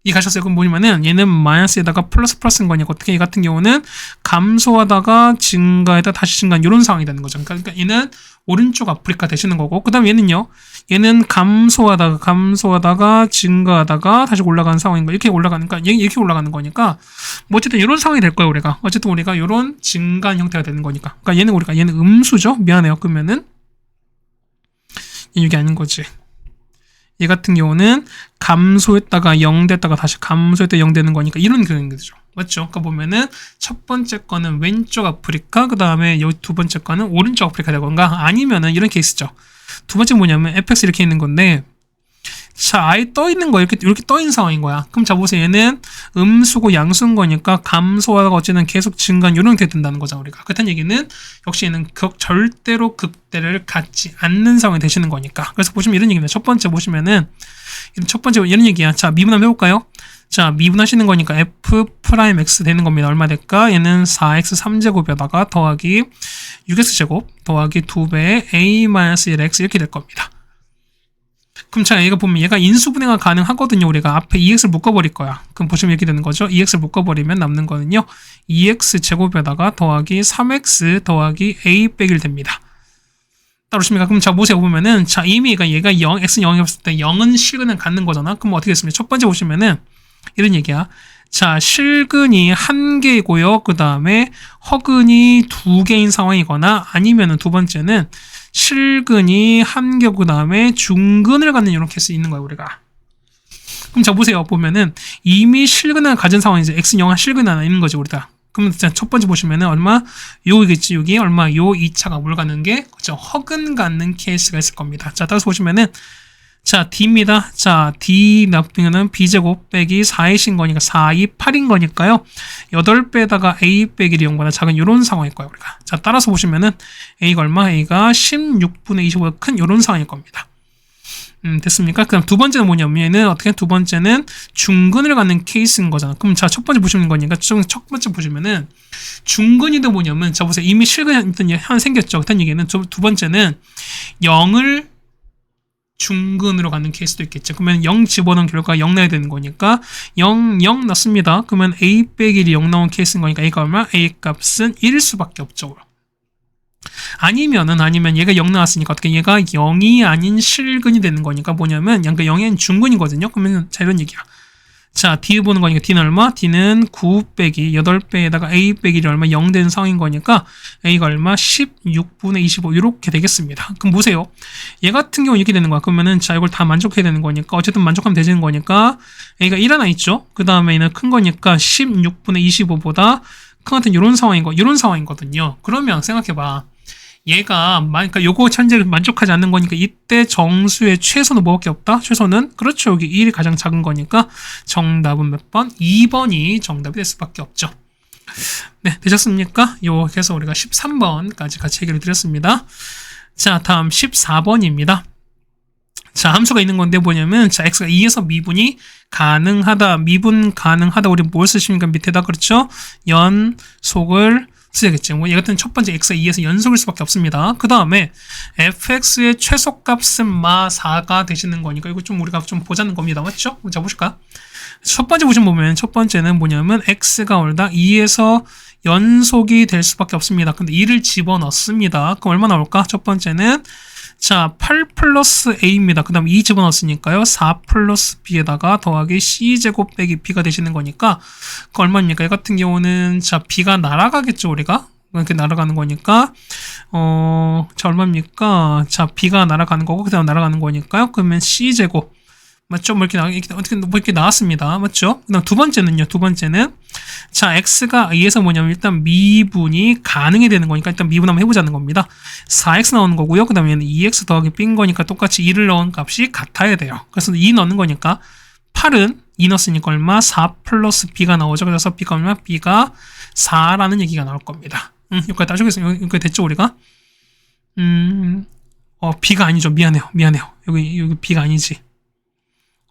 이 가셨어요. 그럼 뭐냐면은 얘는 마이너스에다가 플러스인 거니까 어떻게 얘 같은 경우는 감소하다가 증가에다 다시 증가한 이런 상황이 되는 거죠. 그러니까 얘는 오른쪽 아프리카 되시는 거고 그 다음 얘는요. 얘는 감소하다가 증가하다가 다시 올라가는 상황인 거 이렇게 올라가니까 이렇게 올라가는 거니까 뭐 어쨌든 이런 상황이 될 거예요. 우리가 어쨌든 우리가 이런 증가한 형태가 되는 거니까 그러니까 얘는 음수죠. 미안해요. 그러면은 이게 아닌 거지. 얘 같은 경우는 감소했다가 0 됐다가 다시 감소했다가 0 되는 거니까 이런 그림이죠. 맞죠? 그러니까 보면은 첫 번째 거는 왼쪽 아프리카, 그 다음에 여기 두 번째 거는 오른쪽 아프리카 되건가 아니면은 이런 케이스죠. 두 번째 뭐냐면 fx 이렇게 있는 건데 자, 아예 떠 있는 거 이렇게 떠 있는 상황인 거야. 그럼 자 보세요. 얘는 음수고 양수인 거니까 감소하다가 어쨌든 계속 증가한 이런 게 된다는 거죠, 우리가. 그렇다는 얘기는 역시 얘는 절대로 극대를 갖지 않는 상황이 되시는 거니까. 그래서 보시면 이런 얘기입니다. 첫 번째 보시면은 첫 번째 이런 얘기야. 자, 미분 한번 해볼까요? 자, 미분하시는 거니까 f'(x) 되는 겁니다. 얼마 될까? 얘는 4x 3제곱에다가 더하기 6x제곱 더하기 2배의 a-1x 이렇게 될 겁니다. 그럼 자, 얘가 보면 얘가 인수분해가 가능하거든요. 우리가 앞에 2x를 묶어버릴 거야. 그럼 보시면 이렇게 되는 거죠. 2x를 묶어버리면 남는 거는요. 2x 제곱에다가 더하기 3x 더하기 a 빼기 1 됩니다. 따르십니까? 그럼 자, 보세요. 보면은 자, 이미 얘가 0, x는 0이 없을 때 0은 실근을 갖는 거잖아. 그럼 어떻게 됐습니까? 첫 번째 보시면은 이런 얘기야. 자, 실근이 1개이고요. 그 다음에 허근이 2개인 상황이거나 아니면은 두 번째는 실근이 1개 그 다음에 중근을 갖는 이런 케이스 있는 거예요, 우리가. 그럼 자, 보세요. 보면은 이미 실근을 가진 상황이죠. x는 0한 실근이 하나 있는 거죠, 우리가. 그럼 첫 번째 보시면은 얼마? 요이겠지, 여기 얼마? 요 2차가 뭘 갖는 게? 그죠? 허근 갖는 케이스가 있을 겁니다. 자, 따라서 보시면은 자, D입니다. 자, D 나쁘면은 B제곱 빼기 4A인 거니까 4, 2, 8인 거니까요. 8배에다가 A 빼기 0보다 작은 이런 상황일 거예요, 우리가. 자, 따라서 보시면은 A가 얼마? A가 16분의 25보다 큰 이런 상황일 겁니다. 됐습니까? 그럼 두 번째는 뭐냐면 얘는 어떻게 두 번째는 중근을 갖는 케이스인 거잖아. 그럼 자, 첫 번째 보시는 거니까 첫 번째 보시면은 중근이도 뭐냐면 자, 보세요. 이미 실근이 하나 생겼죠. 그렇다는 얘기는 두 번째는 0을 중근으로 가는 케이스도 있겠죠. 그러면 0 집어넣은 결과 0 나야 되는 거니까 0, 0 넣습니다. 그러면 A 빼기 1이 0 나온 케이스인 거니까 A가 얼마? A 값은 1일 수밖에 없죠. 아니면 얘가 0 나왔으니까 어떻게 얘가 0이 아닌 실근이 되는 거니까 뭐냐면 양가 0이 아닌 중근이거든요. 그러면 자, 이런 얘기야. 자, D 보는 거니까 D는 얼마? D는 9 빼기 8배에다가 A 빼기 1이 얼마? 0 되는 상황인 거니까 A가 얼마? 16분의 25 이렇게 되겠습니다. 그럼 보세요. 얘 같은 경우 이렇게 되는 거야. 그러면은 자, 이걸 다 만족해야 되는 거니까 어쨌든 만족하면 되는 거니까 A가 1 하나 있죠. 그 다음에 얘는 큰 거니까 16분의 25보다 큰 같은 이런 상황이거든요. 그러면 생각해봐. 얘가 그러니까 요거 현재 만족하지 않는 거니까 이때 정수의 최소는 뭐밖에 없다? 최소는 그렇죠. 여기 1이 가장 작은 거니까 정답은 몇 번? 2번이 정답이 될 수밖에 없죠. 네, 되셨습니까? 요렇게 해서 우리가 13번까지 같이 해결을 드렸습니다. 자, 다음 14번입니다. 자, 함수가 있는 건데 뭐냐면 자, x가 2에서 미분 가능하다. 우리 뭘 쓰십니까? 밑에다 그렇죠? 연속을 쓰야겠죠. 뭐 얘 같은 첫 번째 x가 2에서 연속일 수밖에 없습니다. 그 다음에 fx의 최소값은 마 4가 되시는 거니까 이거 좀 우리가 좀 보자는 겁니다. 맞죠? 자, 보실까? 첫 번째 보시면 첫 번째는 뭐냐면 x가 올다 2에서 연속이 될 수밖에 없습니다. 근데 2를 집어넣습니다. 그럼 얼마 나올까? 첫 번째는 자, 8 플러스 a입니다. 그 다음 2 집어넣었으니까요. 4 플러스 b에다가 더하기 c제곱 빼기 b가 되시는 거니까 그 얼마입니까? 이 같은 경우는 자, b가 날아가겠죠, 우리가? 이렇게 날아가는 거니까 자 얼마입니까? 자 b가 날아가는 거고 그 다음 날아가는 거니까요. 그러면 c제곱 맞죠? 뭐 이렇게 나왔습니다. 맞죠? 그 다음 두 번째는요. 두 번째는 자 x가 a에서 뭐냐면 일단 미분이 가능해 되는 거니까 일단 미분 한번 해보자는 겁니다. 4x 나오는 거고요. 그 다음에 2x 더하기 b인 거니까 똑같이 2를 넣은 값이 같아야 돼요. 그래서 2 넣는 거니까 8은 2 넣었으니까 얼마? 4 플러스 b가 나오죠. 그래서 b가 얼마? b가 4라는 얘기가 나올 겁니다. 여기까지 따지겠습니다. 여기까지 됐죠, 우리가? b가 아니죠. 미안해요. 여기 b가 아니지.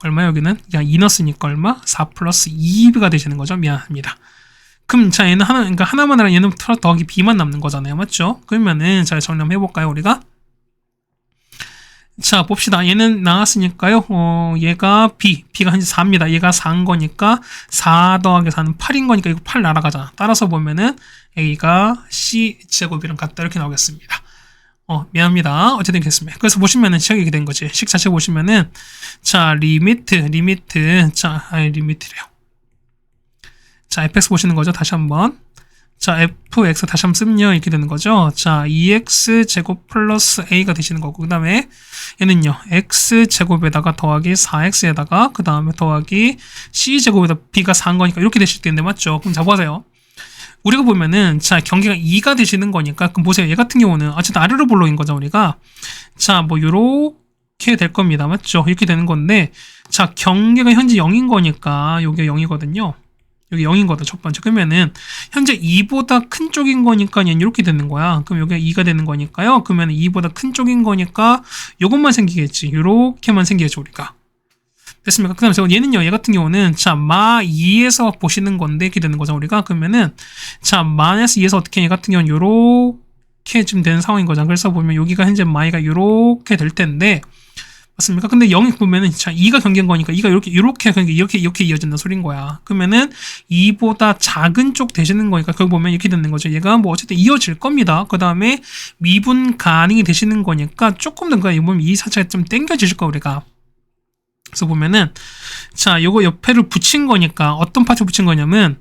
얼마 여기는? 그냥 2 넣었으니까 얼마? 4 플러스 2b가 되시는 거죠. 미안합니다. 그럼 자 얘는 그러니까 하나만 하라 얘는 더하기 b만 남는 거잖아요. 맞죠? 그러면은 자 정리 한번 해볼까요, 우리가? 자 봅시다. 얘는 나왔으니까요. 얘가 b가 현재 4입니다. 얘가 4인 거니까 4 더하기 4는 8인 거니까 이거 8 날아가잖아. 따라서 보면은 a가 c 제곱이랑 같다 이렇게 나오겠습니다. 미안합니다. 어쨌든 됐습니다. 그래서 보시면은 시작이 이렇게 된 거지. 식 자체 보시면은 자 리미트래요. 자 fx 보시는 거죠. 다시 한번 자 fx 다시 한번 쓰면요 이렇게 되는 거죠. 자 2x 제곱 플러스 a가 되시는 거고 그 다음에 얘는요 x 제곱에다가 더하기 4x에다가 그 다음에 더하기 c 제곱에다 b가 4인 거니까 이렇게 되실 텐데 맞죠? 그럼 잡아보세요. 우리가 보면은 자 경계가 2가 되시는 거니까 그럼 보세요. 얘 같은 경우는 어쨌든 아래로 볼록인 거죠 우리가. 자 뭐 요렇게 될 겁니다. 맞죠? 이렇게 되는 건데 자 경계가 현재 0인 거니까 요게 0이거든요. 여기 0인 거다 첫 번째. 그러면은 현재 2보다 큰 쪽인 거니까 얘는 이렇게 되는 거야. 그럼 여기가 2가 되는 거니까요. 그러면 2보다 큰 쪽인 거니까 요것만 생기겠지. 요렇게만 생기겠죠 우리가. 됐습니까? 그 다음에 얘는요, 얘 같은 경우는, 자, 마 2에서 보시는 건데, 이렇게 되는 거죠, 우리가. 그러면은, 자, 마이너스 2에서 어떻게, 얘 같은 경우는 요렇게 지금 되는 상황인 거죠. 그래서 보면 여기가 현재 마이가 요렇게 될 텐데, 맞습니까? 근데 0이 보면은, 자, 2가 경계인 거니까 2가 이렇게 이어진다는 소린 거야. 그러면은, 2보다 작은 쪽 되시는 거니까, 거기 보면 이렇게 되는 거죠. 얘가 뭐 어쨌든 이어질 겁니다. 그 다음에 미분 가능이 되시는 거니까, 조금 더, 보면 이 사차가 좀 땡겨지실 거야, 우리가. 그래서 보면은 자 요거 옆에를 붙인 거니까 어떤 파트 붙인 거냐면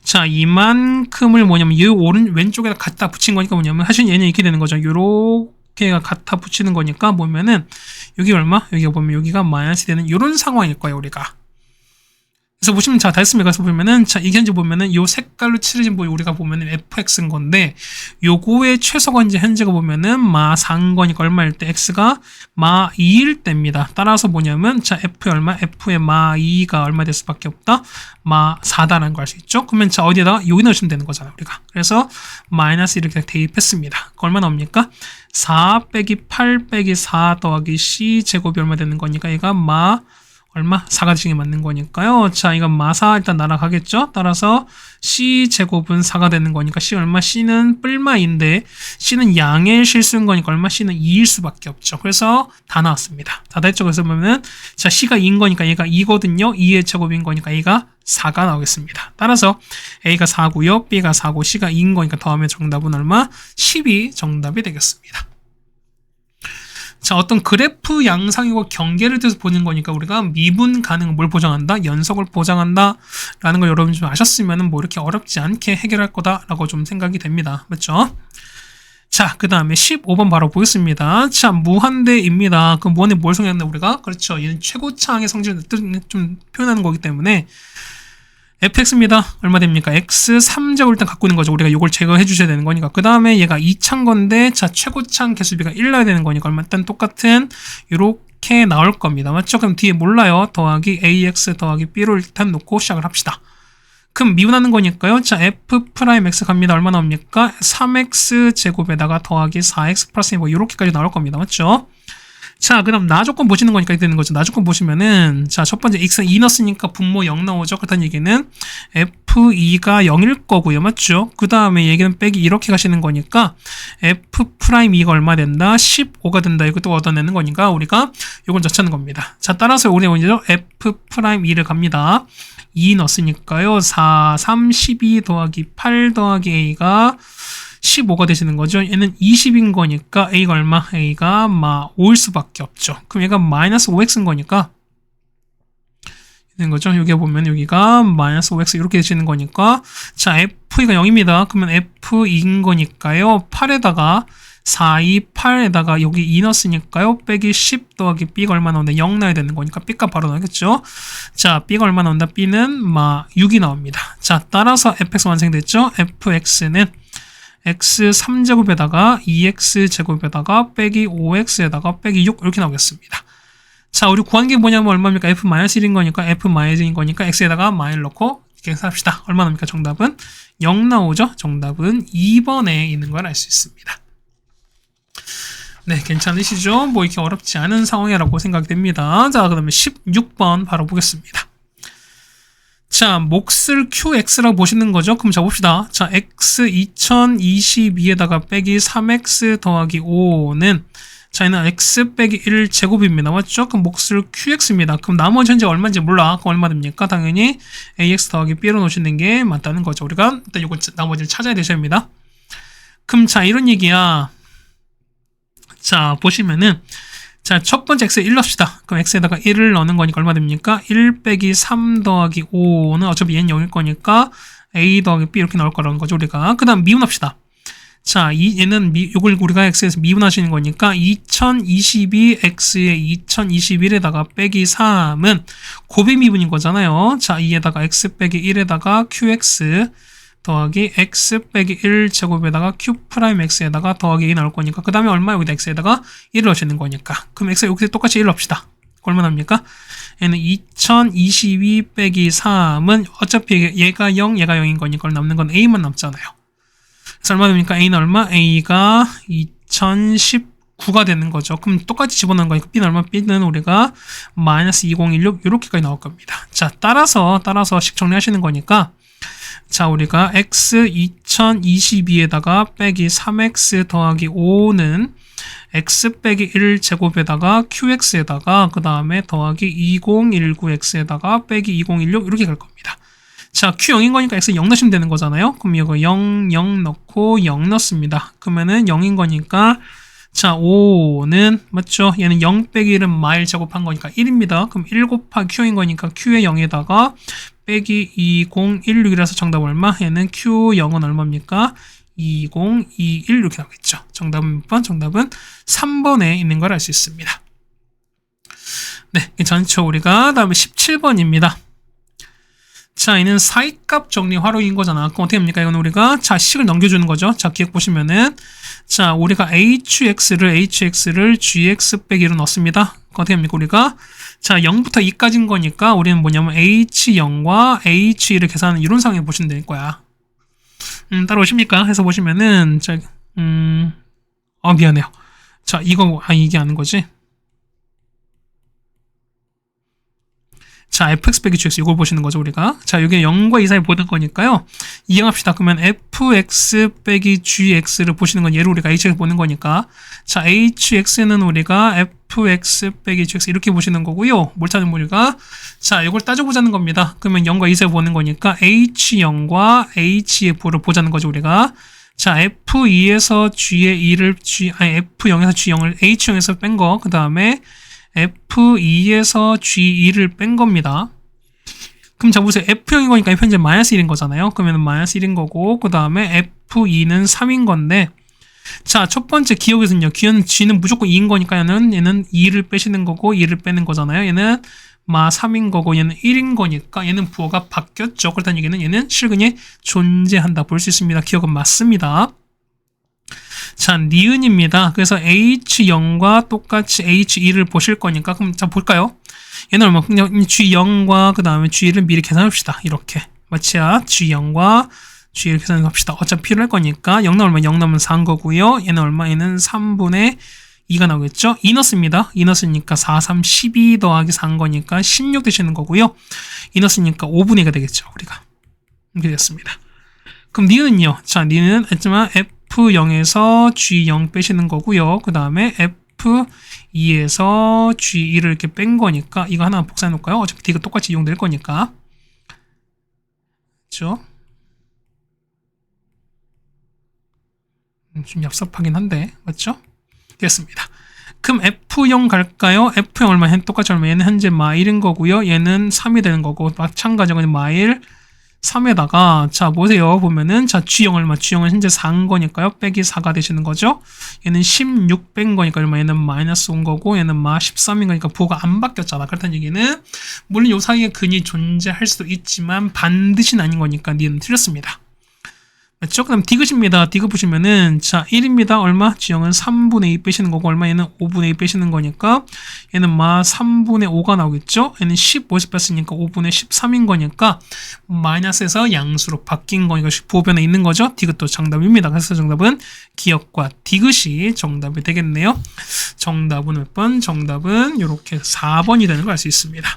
자 이만큼을 뭐냐면 이 왼쪽에다 갖다 붙인 거니까 뭐냐면 사실 얘는 이렇게 되는 거죠. 요렇게가 갖다 붙이는 거니까 보면은 여기 얼마? 여기가 보면 여기가 마이너스 되는 요런 상황일 거예요 우리가. 그래서 보시면 자 다 했습니다. 그래서 보면은 자 이게 현재 보면은 요 색깔로 칠해진 뭐 우리가 보면은 fx인 건데 요거의 최소가 이제 현재가 보면은 마 4인 거니까 얼마일 때 x가 마 2일 때입니다. 따라서 뭐냐면 자 f의 얼마? f의 마 2가 얼마 될 수밖에 없다. 마 4다라는 걸 알 수 있죠. 그러면 자 어디에다가 여기 넣으시면 되는 거잖아요 우리가. 그래서 마이너스 이렇게 대입했습니다. 얼마 나옵니까? 4 빼기 8 빼기 4 더하기 c 제곱이 얼마 되는 거니까 얘가 마 얼마? 4가 되시는 게 맞는 거니까요. 자, 이건 마사 일단 날아가겠죠? 따라서 C제곱은 4가 되는 거니까 C 얼마? C는 뿔마인데 C는 양의 실수인 거니까 얼마? C는 2일 수밖에 없죠. 그래서 다 나왔습니다. 다 됐죠? 그래서 보면은 자, C가 2인 거니까 얘가 2거든요. 2의 제곱인 거니까 A가 4가 나오겠습니다. 따라서 A가 4고요. B가 4고 C가 2인 거니까 더하면 정답은 얼마? 10이 정답이 되겠습니다. 자, 어떤 그래프 양상이고 경계를 떼서 보는 거니까 우리가 미분 가능은 뭘 보장한다? 연속을 보장한다 라는 걸 여러분 좀 아셨으면 뭐 이렇게 어렵지 않게 해결할 거다라고 좀 생각이 됩니다. 맞죠? 자, 그 다음에 15번 바로 보겠습니다. 자, 무한대입니다. 그 무한대 뭘 성형했나 우리가? 그렇죠. 얘는 최고차항의 성질을 좀 표현하는 거기 때문에 fx입니다. 얼마 됩니까? x 3제곱 일단 갖고 있는 거죠. 우리가 이걸 제거해 주셔야 되는 거니까. 그 다음에 얘가 2차인 건데 자 최고차항 개수비가 1 나야 되는 거니까 얼마 일단 똑같은 이렇게 나올 겁니다. 맞죠? 그럼 뒤에 몰라요. 더하기 ax 더하기 b로 일단 놓고 시작을 합시다. 그럼 미분하는 거니까요. 자 f'(x) 갑니다. 얼마 나옵니까? 3x 제곱에다가 더하기 4x 플러스 뭐 이렇게까지 나올 겁니다. 맞죠? 자, 그럼 나 조건 보시는 거니까 이렇게 되는 거죠. 나 조건 보시면은, 자, 첫 번째, x는 2 넣었으니까 분모 0 나오죠. 그렇다는 얘기는 f2가 0일 거고요. 맞죠? 그 다음에 얘기는 빼기 이렇게 가시는 거니까 f'2가 얼마 된다? 15가 된다. 이것도 얻어내는 거니까 우리가 이걸 젖히는 겁니다. 자, 따라서 우리가 이제 f'2를 갑니다. 2 넣었으니까요. 4, 3, 12 더하기 8 더하기 a가 15가 되시는 거죠. 얘는 20인 거니까 a가 얼마? a가 마 5일 수밖에 없죠. 그럼 얘가 마이너스 5x인 거니까 되는 거죠. 여기 보면 여기가 마이너스 5x 이렇게 되시는 거니까 자 f2가 0입니다. 그러면 f2인 거니까요. 8에다가 4, 2, 8에다가 여기 2 넣었으니까요. 빼기 10 더하기 b가 얼마 나오는데 0 나야 되는 거니까 b가 바로 나오겠죠. 자 b가 얼마 나온다? b는 6이 나옵니다. 자 따라서 fx 완성됐죠. fx는 x 3제곱에다가 2x제곱에다가 빼기 5x에다가 빼기 6 이렇게 나오겠습니다. 자 우리 구한 게 뭐냐면 얼마입니까? f-1인 거니까 f-1인 거니까 x에다가 마일 넣고 계산합시다. 얼마 나옵니까? 정답은 0 나오죠. 정답은 2번에 있는 걸 알 수 있습니다. 네, 괜찮으시죠? 뭐 이렇게 어렵지 않은 상황이라고 생각됩니다. 자, 그 다음에 16번 바로 보겠습니다. 자, 몫을 QX라고 보시는 거죠? 그럼 자, 봅시다. 자, X 2022에다가 빼기 3X 더하기 5는 자, 얘는 X 빼기 1 제곱입니다. 맞죠? 그럼 몫을 QX입니다. 그럼 나머지 현재 얼마인지 몰라. 그럼 얼마 됩니까? 당연히 AX 더하기 B로 놓으시는 게 맞다는 거죠. 우리가 일단 이거 나머지를 찾아야 되셔야 합니다. 그럼 자, 이런 얘기야. 자, 보시면은, 자, 첫 번째 x에 1 넣읍시다. 그럼 x에다가 1을 넣는 거니까 얼마 됩니까? 1 빼기 3 더하기 5는 어차피 얘는 0일 거니까 a 더하기 b 이렇게 나올 거라는 거죠, 우리가. 그 다음 미분합시다. 자, 얘는 요걸 우리가 x에서 미분하시는 거니까 2022x에 2021에다가 빼기 3은 고비 미분인 거잖아요. 자, 2에다가 x 빼기 1에다가 qx 더하기 x 빼기 1 제곱에다가 q 프라임 x에다가 더하기 2 나올 거니까 그 다음에 얼마? 여기다 x에다가 1을 넣으시는 거니까 그럼 x 여기서 똑같이 1 넣읍시다. 얼마 납니까? 얘는 2022 빼기 3은 어차피 얘가 0 얘가 0인 거니까 남는 건 a만 남잖아요. 그래서 얼마 됩니까? a는 얼마? a가 2019가 되는 거죠. 그럼 똑같이 집어넣은 거니까 b는 얼마? b는 우리가 마이너스 2016 이렇게까지 나올 겁니다. 자, 따라서 식 정리하시는 거니까 자, 우리가 x 2022에다가 빼기 3x 더하기 5는 x 빼기 1 제곱에다가 qx에다가 그 다음에 더하기 2019x에다가 빼기 2016 이렇게 갈 겁니다. 자, q 0인 거니까 x 0 넣으시면 되는 거잖아요. 그럼 이거 0, 0 넣고 0 넣습니다. 그러면은 0인 거니까 자, 5는 맞죠? 얘는 0 빼기 1은 마일 제곱한 거니까 1입니다. 그럼 1 곱하기 q인 거니까 q의 0에다가 빼기 2016이라서 정답 얼마? 얘는 q0은 얼마입니까? 2021 이렇게 나오겠죠. 정답은 몇 번? 정답은 3번에 있는 걸 알 수 있습니다. 네, 괜찮죠? 우리가 다음에 17번입니다. 자, 얘는 사이값 정리 활용인 거잖아. 그럼 어떻게 합니까? 이건 우리가 자, 식을 넘겨주는 거죠. 자, 기억 보시면은 자, 우리가 hx를 gx 빼기로 넣습니다. 그럼 어떻게 합니까? 우리가 자, 0부터 2까지인 거니까 우리는 뭐냐면 h0과 h1을 계산하는 이런 상황을 보시면 될 거야. 따라오십니까? 해서 보시면은 자, 미안해요. 자, 이게 아는 거지. 자, fx 빼기 gx 이걸 보시는 거죠, 우리가. 자, 이게 0과 2 사이 보는 거니까요. 이행합시다. 그러면 fx 빼기 gx를 보시는 건 얘를 우리가 hx 보는 거니까. 자, hx는 우리가 fx 빼기 gx 이렇게 보시는 거고요. 뭘 찾는 우리가? 자, 이걸 따져보자는 겁니다. 그러면 0과 2 사이 보는 거니까 h0과 hf를 보자는 거죠, 우리가. 자, f2에서 g의 2를 f0에서 g0을 h0에서 뺀 거, 그 다음에 F2에서 G2를 뺀 겁니다. 그럼 자, 보세요. F0인 거니까 F 현재 마이너스 1인 거잖아요. 그러면 마이너스 1인 거고, 그 다음에 F2는 3인 건데, 자, 첫 번째 기억에서는요. G는 무조건 2인 거니까 얘는 2를 빼시는 거고, 2를 빼는 거잖아요. 얘는 3인 거고, 얘는 1인 거니까 얘는 부호가 바뀌었죠. 그렇다는 얘기는 얘는 실근이 존재한다. 볼 수 있습니다. 기억은 맞습니다. 자, 니은입니다. 그래서 H0과 똑같이 H2를 보실 거니까 그럼 자 볼까요? 얘는 얼마? 그냥 G0과 그 다음에 G1을 미리 계산합시다. 이렇게 마치야 G0과 G1 계산합시다. 어차피 필요할 거니까 0 나오면 0 나오면 4인 거고요. 얘는 얼마? 얘는 3분의 2가 나오겠죠? 2 넣습니다. 2 넣었으니까 4, 3, 12 더하기 4인 거니까 16 되시는 거고요. 2 넣었으니까 5분의 2가 되겠죠. 우리가 이렇게 됐습니다. 그럼 니은은요? 자, 니은 했지만 F0에서 G0 빼시는 거고요. 그 다음에 F2에서 G2를 이렇게 뺀 거니까 이거 하나 복사해 놓을까요? 어차피 D가 똑같이 이용될 거니까. 그렇죠? 좀 얍삽하긴 한데 맞죠? 됐습니다. 그럼 F0 갈까요? F0 얼마? 똑같이 얼마? 얘는 현재 마일인 거고요. 얘는 3이 되는 거고 마찬가지로 마일 3에다가 자 보세요. 보면은 자 G0 얼마? G0은 현재 4인 거니까요. 빼기 4가 되시는 거죠. 얘는 16 뺀 거니까 얼마? 얘는 마이너스 온 거고 얘는 마 13인 거니까 부호가 안 바뀌었잖아. 그렇다는 얘기는 물론 요 사이에 근이 존재할 수도 있지만 반드시는 아닌 거니까 니는 틀렸습니다. 맞죠? 그 다음 디귿입니다. 디귿 보시면은 자 1입니다. 얼마? G형은 3분의 2 빼시는 거고 얼마? 얘는 5분의 2 빼시는 거니까 얘는 마 3분의 5가 나오겠죠? 얘는 15에서 뺐으니까 5분의 13인 거니까 마이너스에서 양수로 바뀐 거니까 부호변에 있는 거죠? 디귿도 정답입니다. 그래서 정답은 기역과 디귿이 정답이 되겠네요. 정답은 몇 번? 정답은 이렇게 4번이 되는 걸 알 수 있습니다.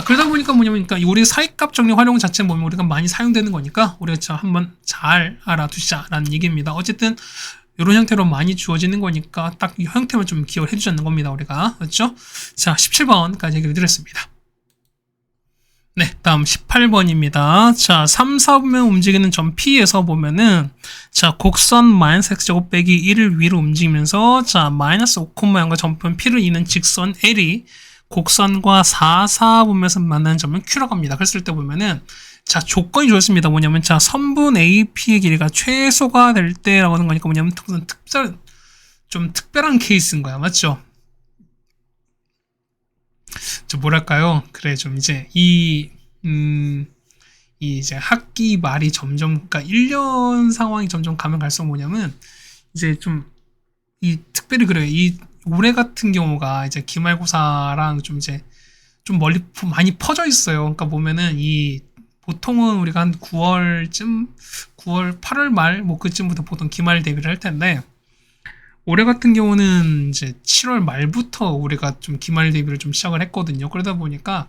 그러다 보니까 뭐냐면, 우리 사이값 정리 활용 자체는 보면 우리가 많이 사용되는 거니까 우리가 한번 잘 알아두시자라는 얘기입니다. 어쨌든 이런 형태로 많이 주어지는 거니까 딱 이 형태만 좀 기억을 해주자는 겁니다. 우리가 그렇죠? 자, 17번까지 얘기를 드렸습니다. 네, 다음 18번입니다. 자, 3, 4분면 움직이는 점 P에서 보면은 자, 곡선 마이너스 x제곱 빼기 1을 위로 움직이면서 자, 마이너스 5,0과 점편 P를 이는 직선 L이 곡선과 4, 4분면에서 만나는 점은 Q라고 합니다. 그랬을 때 보면은 자, 조건이 좋습니다. 뭐냐면 자, 선분 AP의 길이가 최소가 될 때라고 하는 거니까 뭐냐면 좀 특별한 케이스인 거야. 맞죠? 좀 뭐랄까요? 그래, 좀 이제 이제 학기 말이 점점, 그러니까 1년 상황이 점점 가면 갈수록 뭐냐면 이제 좀 특별히 그래요. 올해 같은 경우가 이제 기말고사랑 좀 이제 좀 멀리 많이 퍼져 있어요. 그러니까 보면은 보통은 우리가 한 9월 8월 말 뭐 그쯤부터 보통 기말 대비를 할 텐데 올해 같은 경우는 이제 7월 말부터 우리가 좀 기말 대비를 좀 시작을 했거든요. 그러다 보니까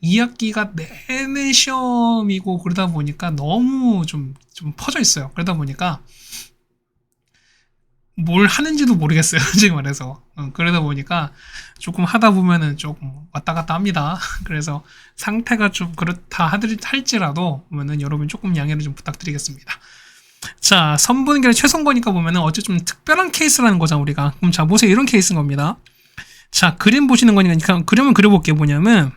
2학기가 내내 시험이고 그러다 보니까 너무 좀 퍼져 있어요. 그러다 보니까 뭘 하는지도 모르겠어요. 솔직히 말해서. 그러다 보니까 조금 하다 보면은 조금 왔다 갔다 합니다. 그래서 상태가 좀 그렇다 할지라도 보면은 여러분 조금 양해를 좀 부탁드리겠습니다. 자, 선분결의 최선거니까 보면은 어째 좀 특별한 케이스라는 거잖아, 우리가. 그럼 자, 보세요. 이런 케이스인 겁니다. 자, 그림 보시는 거니까 그림을 그려볼게요. 뭐냐면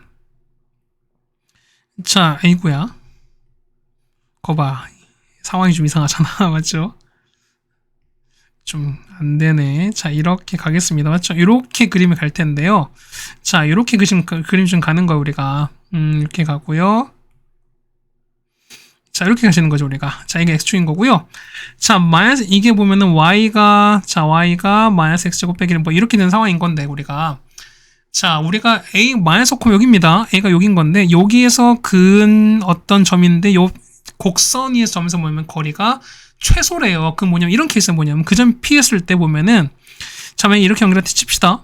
자, 아이고야. 거봐. 상황이 좀 이상하잖아. 맞죠? 좀 안되네. 자, 이렇게 가겠습니다. 맞죠? 이렇게 그림이 갈 텐데요. 자, 이렇게 그림 좀 가는 거예요, 우리가. 이렇게 가고요. 자, 이렇게 가시는 거죠, 우리가. 자, 이게 x축인 거고요. 자, 마이너스, 이게 보면은 y가 마이너스 x제곱 빼기 1, 뭐 이렇게 된 상황인 건데, 우리가. 자, 우리가 a, 마이너스 5, 여기입니다. a가 여긴 건데, 여기에서 근 어떤 점인데, 요 곡선 위에서 점에서 보면 거리가 최소래요. 그 뭐냐면 이런 케이스는 뭐냐면 그 점 P였을 때 보면은 자, 만약 이렇게 연결해 칩시다.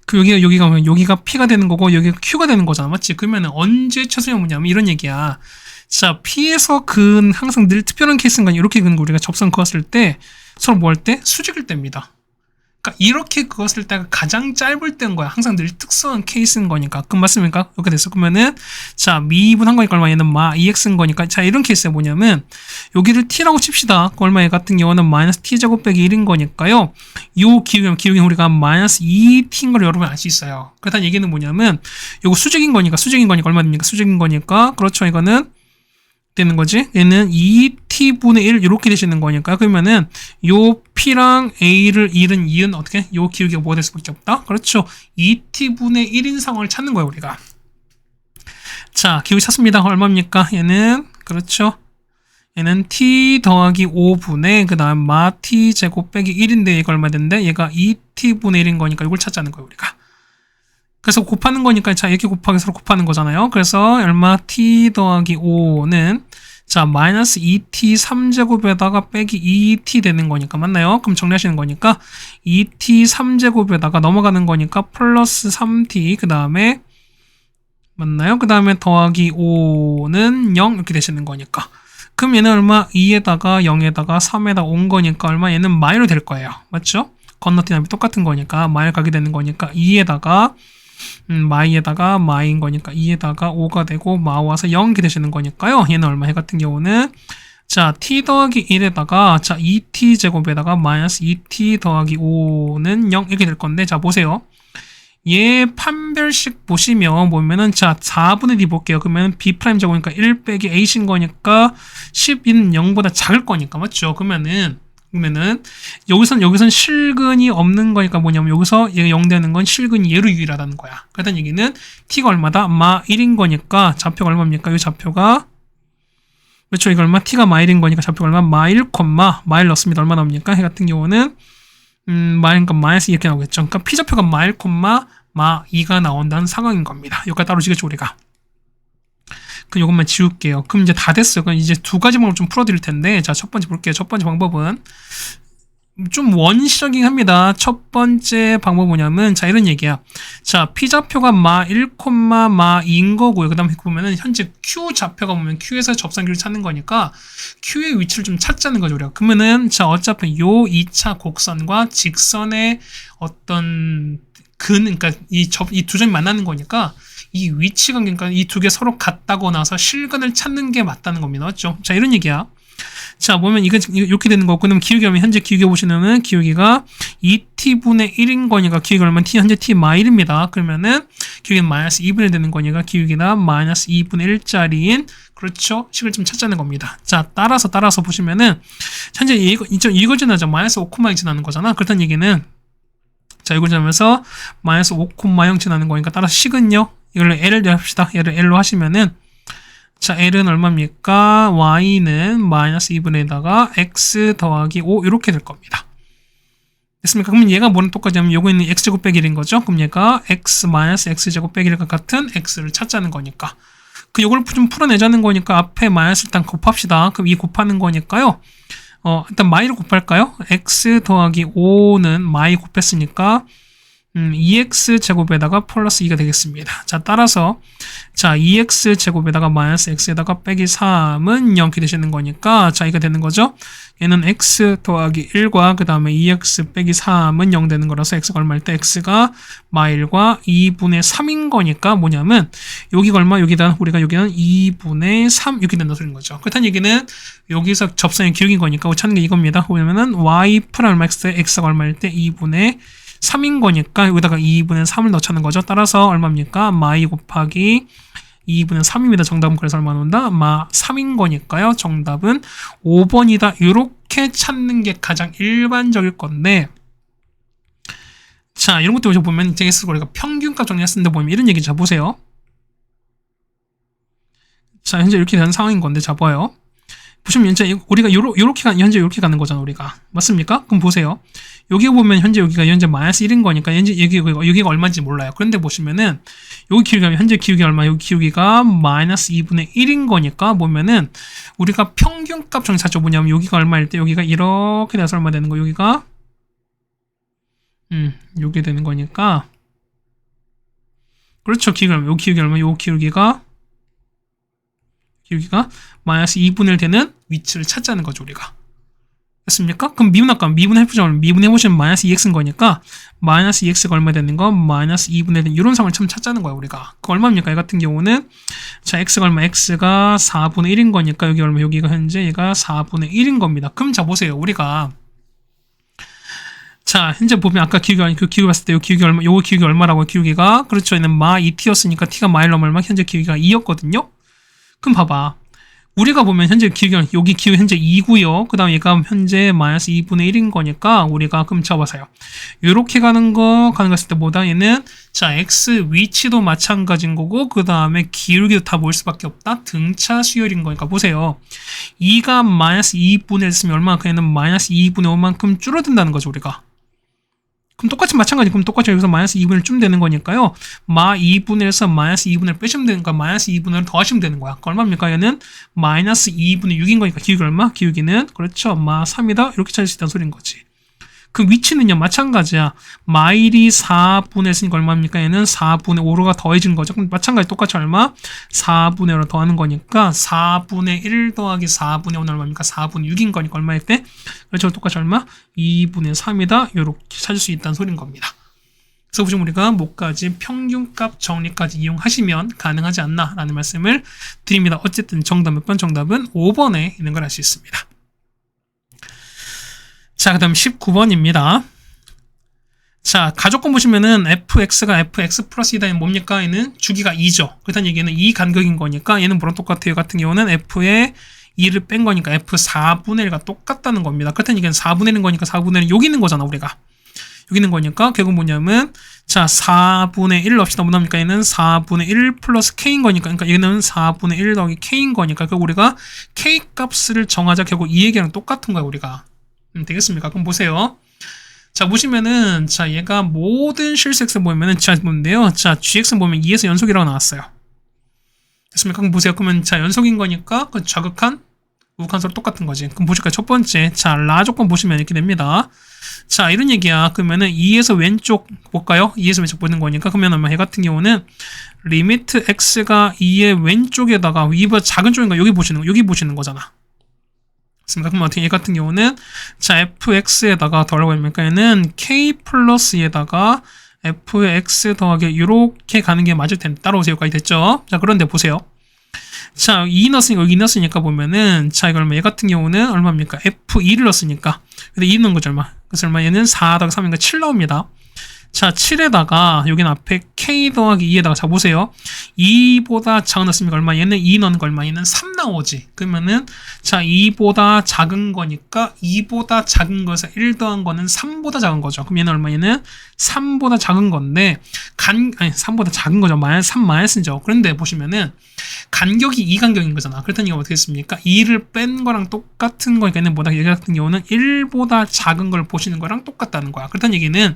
그 여기가 P가 되는 거고 여기가 Q가 되는 거잖아. 맞지? 그러면은 언제 최소냐 뭐냐면 이런 얘기야. 자, P에서 근 항상 늘 특별한 케이스인 건 이렇게 근 우리가 접선 그었을 때 서로 뭐 할 때 수직일 때입니다. 그러니까 이렇게 그었을 때가 가장 짧을 때인 거야. 항상 늘 특수한 케이스인 거니까. 그 맞습니까? 이렇게 됐어. 그러면은 자, 미분한 거니까 얼마? 얘는 마 2x인 거니까. 자, 이런 케이스에 뭐냐면 여기를 t라고 칩시다. 그 얼마? 얘 같은 경우는 마이너스 t제곱 빼기 1인 거니까요. 요 기울기 우리가 마이너스 2t인 걸 여러분 알 수 있어요. 그렇다는 얘기는 뭐냐면 요거 수직인 거니까 얼마 됩니까? 수직인 거니까. 그렇죠. 이거는 되는 거지. 얘는 2t분의 1 이렇게 되시는 거니까. 그러면은 요 p랑 a를 이은 어떻게? 요 기울기가 뭐가 될 수밖에 없다. 그렇죠. 2t분의 1인 상황을 찾는 거예요, 우리가. 자, 기울기 찾습니다. 얼마입니까? 얘는 그렇죠. 얘는 t 더하기 5분의 그 다음 마 t 제곱 빼기 1인데 얘가 얼마 된대? 얘가 2t분의 1인 거니까 이걸 찾자는 거예요, 우리가. 그래서 곱하는 거니까 자, 이렇게 곱하기 서로 곱하는 거잖아요. 그래서 얼마 t 더하기 5는 자, 마이너스 2t 3제곱에다가 빼기 2t 되는 거니까 맞나요? 그럼 정리하시는 거니까 2t 3제곱에다가 넘어가는 거니까 플러스 3t 그 다음에 맞나요? 그 다음에 더하기 5는 0 이렇게 되시는 거니까 그럼 얘는 얼마? 2에다가 0에다가 3에다가 온 거니까 얼마? 얘는 마이로 될 거예요. 맞죠? 건너뛰기 똑같은 거니까 마일 가게 되는 거니까 2에다가 마이에다가 마이인 거니까 2에다가 5가 되고 마 와서 0 이렇게 되시는 거니까요. 얘는 얼마? 해 같은 경우는 자, t 더하기 1에다가 자 2t 제곱에다가 마이너스 2t 더하기 5는 0 이렇게 될 건데, 자 보세요. 얘 판별식 보시면 자 4분의 D 볼게요. 그러면 B 프라임 제곱이니까 1 빼기 A신 거니까 10인 0보다 작을 거니까, 맞죠? 그러면은 여기선 실근이 없는 거니까 뭐냐면 여기서 얘가 0 되는 건 실근이 얘로 유일하다는 거야. 그랬던 얘기는 t가 얼마다? 마 1인 거니까 좌표가 얼마입니까? 이 좌표가, 그렇죠, 이거 얼마? t가 마 1인 거니까 좌표가 얼마? 마 1, 마 1 넣습니다. 얼마 나옵니까? 해 같은 경우는 그러니까 마이너스 이렇게 나오겠죠. 그러니까 p좌표가 마 1, 마 2가 나온다는 상황인 겁니다. 여기까지 따로 지겠죠, 우리가. 그럼 이것만 지울게요. 그럼 이제 다 됐어요. 그럼 이제 두 가지 방법을 좀 풀어드릴 텐데, 자, 첫 번째 볼게요. 첫 번째 방법은 좀 원시적이긴 합니다. 첫 번째 방법은 뭐냐면, 자, 이런 얘기야. 자, p좌표가 마 1, 마 2인 거고요. 그 다음에 보면은 현재 q좌표가 보면 q에서 접선距離찾는 거니까 q의 위치를 좀 찾자는 거죠, 우리가. 그러면은, 자, 어차피 요 2차 곡선과 직선의 어떤 그러니까 이 두 점이 만나는 거니까 이 위치 관계니까 이 두 개 서로 같다고 나서 실근을 찾는 게 맞다는 겁니다. 맞죠? 자, 이런 얘기야. 자, 보면 이건 이렇게 되는 거고, 그러면 기울기 하면 현재 기울기 보시면은 기울기가 2t분의 1인 거니까 기울기 얼마면 현재 t 마 1입니다. 그러면은 기울기는 마이너스 2분의 되는 거니까 기울기가 마이너스 2분의 1짜리인, 그렇죠, 식을 좀 찾자는 겁니다. 자, 따라서 보시면은 현재 이거 지나죠. 마이너스 5,0 지나는 거잖아. 그렇다는 얘기는, 자, 이걸 지나면서 마이너스 5,0 지나는 거니까 따라서 식은요, 이걸로 L을 합시다. 얘를 L로 하시면은, 자, L은 얼마입니까? Y는 마이너스 2분에다가 X 더하기 5 이렇게 될 겁니다. 됐습니까? 그럼 얘가 뭐랑 똑같냐면 요거 있는 X제곱 빼기 1인 거죠? 그럼 얘가 X 마이너스 X제곱 빼기 1과 같은 X를 찾자는 거니까. 요걸 좀 풀어내자는 거니까 앞에 마이너스 일단 곱합시다. 그럼 이 곱하는 거니까요. 일단 마이를 곱할까요? X 더하기 5는 마이 곱했으니까 2x 제곱에다가 플러스 2가 되겠습니다. 자, 따라서 자 2x 제곱에다가 마이너스 x에다가 빼기 3은 0이 되시는 거니까, 자, 이거 되는 거죠. 얘는 x 더하기 1과 그 다음에 2x 빼기 3은 0 되는 거라서 x가 얼마일 때 x가 마1과 2분의 3인 거니까 뭐냐면 여기가 얼마? 여기다 우리가 여기는 2분의 3 이렇게 된다는 소리인 거죠. 그렇다는 얘기는 여기서 접선의 기울기인 거니까 찾는 게 이겁니다. 보면은 y 프라임 얼마 x가 얼마일 때 2분의 3인 거니까 여기다가 2분의 3을 넣자는 거죠. 따라서 얼마입니까? 마이 곱하기 2분의 3입니다. 정답은 그래서 얼마 나온다? 마 3인 거니까요. 정답은 5번이다. 이렇게 찾는 게 가장 일반적일 건데, 자, 이런 것도 보면 이제 우리가 평균값 정리했는데 보면 이런 얘기. 자, 보세요. 자, 현재 이렇게 되는 상황인 건데, 자, 봐요. 보시면 현재 우리가 현재 이렇게 가는 거잖아, 우리가. 맞습니까? 그럼 보세요. 여기 보면 현재 여기가 마이너스 1인 거니까 현재 여기가 얼마인지 몰라요. 그런데 보시면은 여기 기울기가 현재 기울기 얼마? 여기 기울기가 마이너스 2분의 1인 거니까 보면은 우리가 평균값 정리 찾죠. 뭐냐면 여기가 얼마일 때 여기가 이렇게 돼서 얼마 되는 거? 여기가 요게 되는 거니까, 그렇죠. 여기 기울기 얼마? 요 기울기가 마이너스 2분의 1 되는 위치를 찾자는 거죠, 우리가. 됐습니까? 그럼 미분해보시면 마이너스 2x인 거니까 마이너스 2x가 얼마 되는 거? 마이너스 2분의 1 이런 상황을 참 찾자는 거야, 우리가. 그 얼마입니까? 이 같은 경우는 자, x가 얼마? x가 4분의 1인 거니까 여기 얼마? 여기가 현재 얘가 4분의 1인 겁니다. 그럼 자, 보세요. 우리가 자, 현재 보면 아까 기울기 봤을 때 요 기울기 얼마라고? 기울기가, 그렇죠, 얘는 마 2t였으니까 t가 마 1 얼마? 현재 기울기가 2였거든요. 그럼 봐봐. 우리가 보면 현재 기울기, 여기 기울기 현재 2고요. 그 다음에 얘가 현재 마이너스 2분의 1인 거니까 우리가 그럼 잡아서요. 요렇게 가는 거 했을 때보다 얘는 자, x 위치도 마찬가지인 거고 그 다음에 기울기도 다 모일 수밖에 없다. 등차 수열인 거니까 보세요. 2가 마이너스 2분의 1 했으면 얼마만큼? 얘는 마이너스 2분의 5만큼 줄어든다는 거죠, 우리가. 그럼 똑같이 마찬가지. 그럼 똑같이 여기서 마이너스 2분의 1쯤 되는 거니까요. 마 2분의 1에서 마이너스 2분의 1 빼시면 되는 거야. 마이너스 2분의 1을 더하시면 되는 거야. 그 얼마입니까? 얘는 마이너스 2분의 6인 거니까 기울기 얼마? 기울기는, 그렇죠, 마 3이다. 이렇게 찾을 수 있다는 소리인 거지. 그 위치는요, 마찬가지야. 마일이 4분의 1 쓰니까 얼마입니까? 얘는 4분의 5로가 더해진 거죠. 그럼 마찬가지 똑같이 얼마? 4분의 5로 더하는 거니까 4분의 1 더하기 4분의 5는 얼마입니까? 4분의 6인 거니까 얼마일 때? 그렇죠. 똑같이 얼마? 2분의 3이다. 이렇게 찾을 수 있다는 소리인 겁니다. 그래서 보시면 우리가 뭐까지 평균값 정리까지 이용하시면 가능하지 않나 라는 말씀을 드립니다. 어쨌든 정답 몇 번? 정답은 5번에 있는 걸 알 수 있습니다. 자, 그 다음 19번입니다. 자, 가족권 보시면은 fx가 fx 플러스 2다. 얘는 뭡니까? 얘는 주기가 2죠. 그렇다는 얘기는 2 간격인 거니까 얘는 뭐랑 똑같아요? 같은 경우는 f의 2를 뺀 거니까 f 4분의 1과 똑같다는 겁니다. 그렇다는 얘기는 4분의 1인 거니까 4분의 1은 여기 있는 거잖아, 우리가. 여기 있는 거니까 결국 뭐냐면 자, 4분의 1 넣읍시다. 뭐 나옵니까? 얘는 4분의 1 플러스 k인 거니까, 그러니까 얘는 4분의 1 더하기 k인 거니까 결국 우리가 k 값을 정하자. 결국 이 얘기랑 똑같은 거야, 우리가. 되겠습니까? 그럼 보세요. 자, 보시면은 자, 얘가 모든 실수 x 보면은 자, 뭔데요? 자, gx 보면 2에서 연속이라고 나왔어요. 됐습니까? 그럼 보세요. 그러면 자, 연속인 거니까 그 좌극한 우극한 서로 똑같은 거지. 그럼 보실까요? 첫 번째, 자, 라 조건 보시면 이렇게 됩니다. 자, 이런 얘기야. 그러면은 2에서 왼쪽 볼까요? 2에서 왼쪽 보는 거니까. 그러면 얘 같은 경우는 리미트 x가 2의 왼쪽에다가 2보다 작은 쪽인가 여기 보시는 거잖아. 맞습니까? 그럼 어떻게 얘 같은 경우는 자, fx에다가 더라고 하니까 얘는 k 플러스에다가 f의 x 더하기 이렇게 가는 게 맞을 텐데 따라오세요. 여기까지 됐죠? 자, 그런데 보세요. 자, 2 넣었으니까 여기 넣었으니까 보면은 자, 이거 얼마? 얘 같은 경우는 얼마입니까? f2를 넣었으니까. 근데 2 넣은 거죠, 얼마? 그래서 얼마? 얘는 4 더하기 3이니까 7 나옵니다. 자, 7에다가 여기는 앞에 k 더하기 2에다가 자, 보세요. 2보다 작은 넣었으니까 얼마? 얘는 2 넣는 거 얼마? 얘는 3 나오지. 그러면은 자, 2보다 작은 거니까 2보다 작은 것에 1 더한 거는 3보다 작은 거죠. 그럼 얘는 얼마? 얘는 3보다 작은 건데 3보다 작은 거죠. 3 마이너스죠. 그런데 보시면은 간격이 2간격인 거잖아. 그렇다는 얘기가 어떻게 됐습니까? 2를 뺀 거랑 똑같은 거니까 얘는 뭐다? 얘 같은 경우는 1보다 작은 걸 보시는 거랑 똑같다는 거야. 그렇다는 얘기는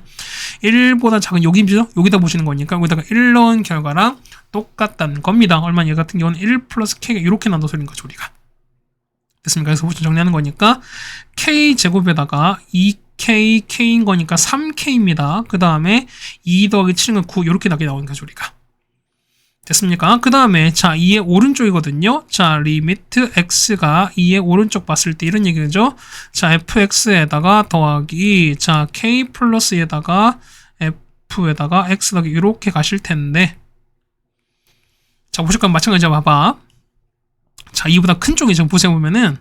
1보다 작은 여기다 보시는 거니까 여기다가 1 넣은 결과랑 똑같다는 겁니다. 얼마? 얘 같은 경우는 1 플러스 k가 이렇게 나눠 소리인 거죠, 우리가. 됐습니까? 그래서 보시면 정리하는 거니까 k제곱에다가 2k, k인 거니까 3k입니다. 그 다음에 2 더하기 7은 9 이렇게 나오는 거죠, 우리가. 됐습니까? 그 다음에 자, 2의 오른쪽이거든요. 자, 리미트 x가 2의 오른쪽 봤을 때 이런 얘기죠. 자, fx에다가 더하기 자, k 플러스에다가 f에다가 x 더하기 이렇게 가실 텐데 자, 보실 건 마찬가지야. 봐봐. 자, 2보다 큰 쪽이 좀 보세요. 보면은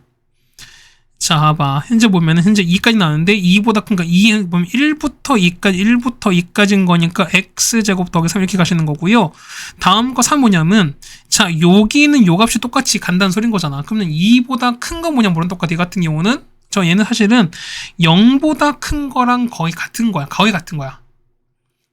자, 봐봐. 현재 보면은 현재 2까지 나왔는데 2보다 큰가 2 보면 1부터 2까지인 거니까 x제곱 더하기 3 이렇게 가시는 거고요. 다음 거 3 뭐냐면 자, 여기는 요 값이 똑같이 간다는 소린 거잖아. 그러면 2보다 큰 거 뭐냐 뭐랑 똑같아. 이 같은 경우는 저 얘는 사실은 0보다 큰 거랑 거의 같은 거야.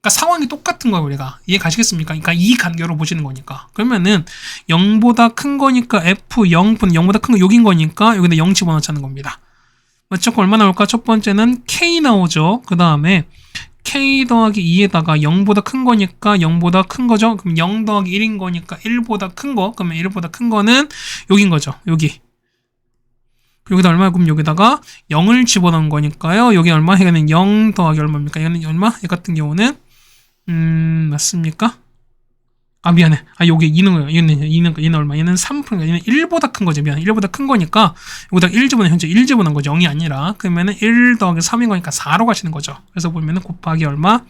그러니까 상황이 똑같은 거야, 우리가. 이해 가시겠습니까? 그러니까 이 간격으로 보시는 거니까. 그러면은 0보다 큰 거니까 F0분은 0보다 큰 거 여긴 거니까 여기다 0 집어넣자는 겁니다. 맞죠? 그럼 얼마 나올까? 첫 번째는 K 나오죠. 그 다음에 K 더하기 2에다가 0보다 큰 거니까 0보다 큰 거죠. 그럼 0 더하기 1인 거니까 1보다 큰 거. 그러면 1보다 큰 거는 여긴 거죠. 여기. 여기다 얼마? 그럼 여기다가 0을 집어넣은 거니까요. 여기 얼마? 얘는 0 더하기 얼마입니까? 얘는 얼마? 얘 같은 경우는 맞습니까? 아, 미안해. 아, 여기 2는 거야. 얘는 얼마? 얘는 3%. 얘는 1보다 큰 거지. 미안해. 1보다 큰 거니까 여기다 1 집어넣으면 현재 1 집어넣은 거죠. 0이 아니라. 그러면은 1 더하기 3인 거니까 4로 가시는 거죠. 그래서 보면은 곱하기 얼마?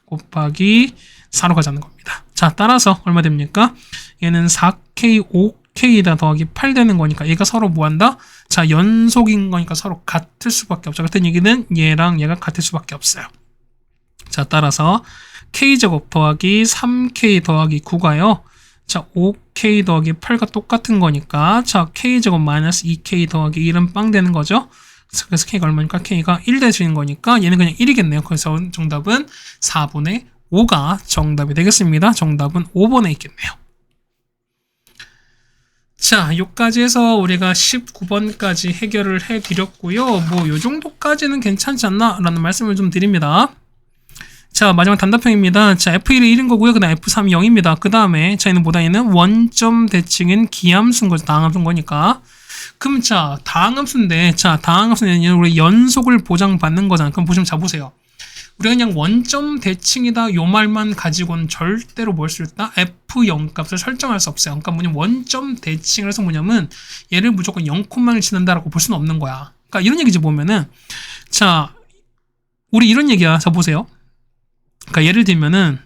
곱하기 4로 가자는 겁니다. 자, 따라서 얼마 됩니까? 얘는 4K, 5K에다 더하기 8 되는 거니까 얘가 서로 뭐 한다? 자, 연속인 거니까 서로 같을 수밖에 없죠. 같은 얘기는 얘랑 얘가 같을 수밖에 없어요. 자, 따라서 K제곱 더하기 3K 더하기 9가요. 자, 5K 더하기 8과 똑같은 거니까 자, K제곱 마이너스 2K 더하기 1은 빵 되는 거죠. 그래서 K가 얼마니까? K가 1 되시는 거니까 얘는 그냥 1이겠네요. 그래서 정답은 4분의 5가 정답이 되겠습니다. 정답은 5번에 있겠네요. 자, 여기까지 해서 우리가 19번까지 해결을 해드렸고요. 뭐 요 정도까지는 괜찮지 않나? 라는 말씀을 좀 드립니다. 자, 마지막 단답형입니다. 자, F1이 1인 거고요. 그 다음 F3이 0입니다. 그 다음에 자, 얘는 뭐다? 얘는 원점 대칭인 기함수인 거죠. 다항함수인 거니까. 그럼 자, 다항함수인데 자, 다항함수는 우리 연속을 보장받는 거잖아. 그럼 보시면 자, 보세요. 우리가 그냥 원점 대칭이다 요 말만 가지고는 절대로 뭘 수 있다? F0 값을 설정할 수 없어요. 그러니까 뭐냐면 원점 대칭을 해서 뭐냐면 얘를 무조건 0,1 치는다라고 볼 수는 없는 거야. 그러니까 이런 얘기지 보면은 자, 우리 이런 얘기야. 자, 보세요. 그러니까 예를 들면은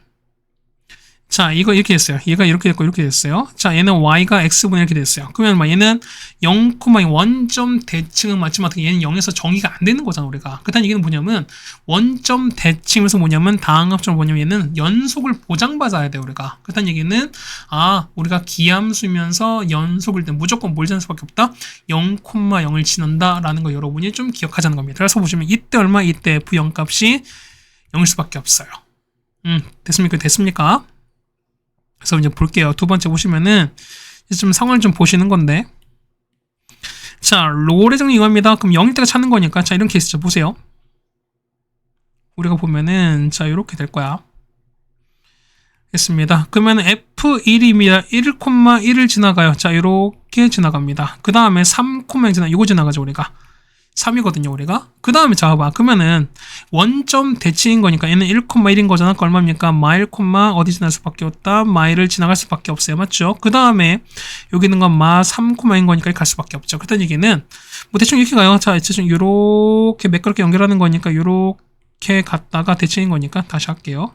자, 이거 이렇게 됐어요. 얘가 이렇게 됐고 이렇게 됐어요. 자, 얘는 y가 x분의 이렇게 됐어요. 그러면 막 얘는 0, 원점 대칭은 맞지만 얘는 0에서 정의가 안 되는 거잖아, 우리가. 그렇다는 얘기는 뭐냐면 원점 대칭에서 뭐냐면 다항합적으로 뭐냐면 얘는 연속을 보장받아야 돼, 우리가. 그렇다는 얘기는 우리가 기함수면서 연속일 때 무조건 뭘 지날 수밖에 없다? 0, 0을 지난다라는 거 여러분이 좀 기억하자는 겁니다. 그래서 보시면 이때 얼마? 이때 f0 값이 0일 수밖에 없어요. 됐습니까? 그래서 이제 볼게요. 두 번째 보시면은 이제 좀 상황을 좀 보시는 건데, 자, 롤의 정리 이겁니다. 그럼 0일 때가 찾는 거니까, 자, 이런 케이스죠. 보세요. 우리가 보면은 자, 이렇게 될 거야. 됐습니다. 그러면 F1입니다. 1,1을 지나가요. 자, 이렇게 지나갑니다. 그 다음에 3,0 지나, 이거 지나가죠, 우리가. 3이거든요, 우리가. 그 다음에 잡아봐. 그러면은 원점 대칭인 거니까 얘는 1,1인 거잖아. 그 얼마입니까? 마일, 어디 지날 수밖에 없다. 마일을 지나갈 수밖에 없어요. 맞죠? 그 다음에 여기 있는 건 마 3,인 거니까 갈 수밖에 없죠. 그렇다는 얘기는 뭐 대충 이렇게 가요. 자, 대충 요렇게 매끄럽게 연결하는 거니까 요렇게 갔다가 대칭인 거니까 다시 할게요.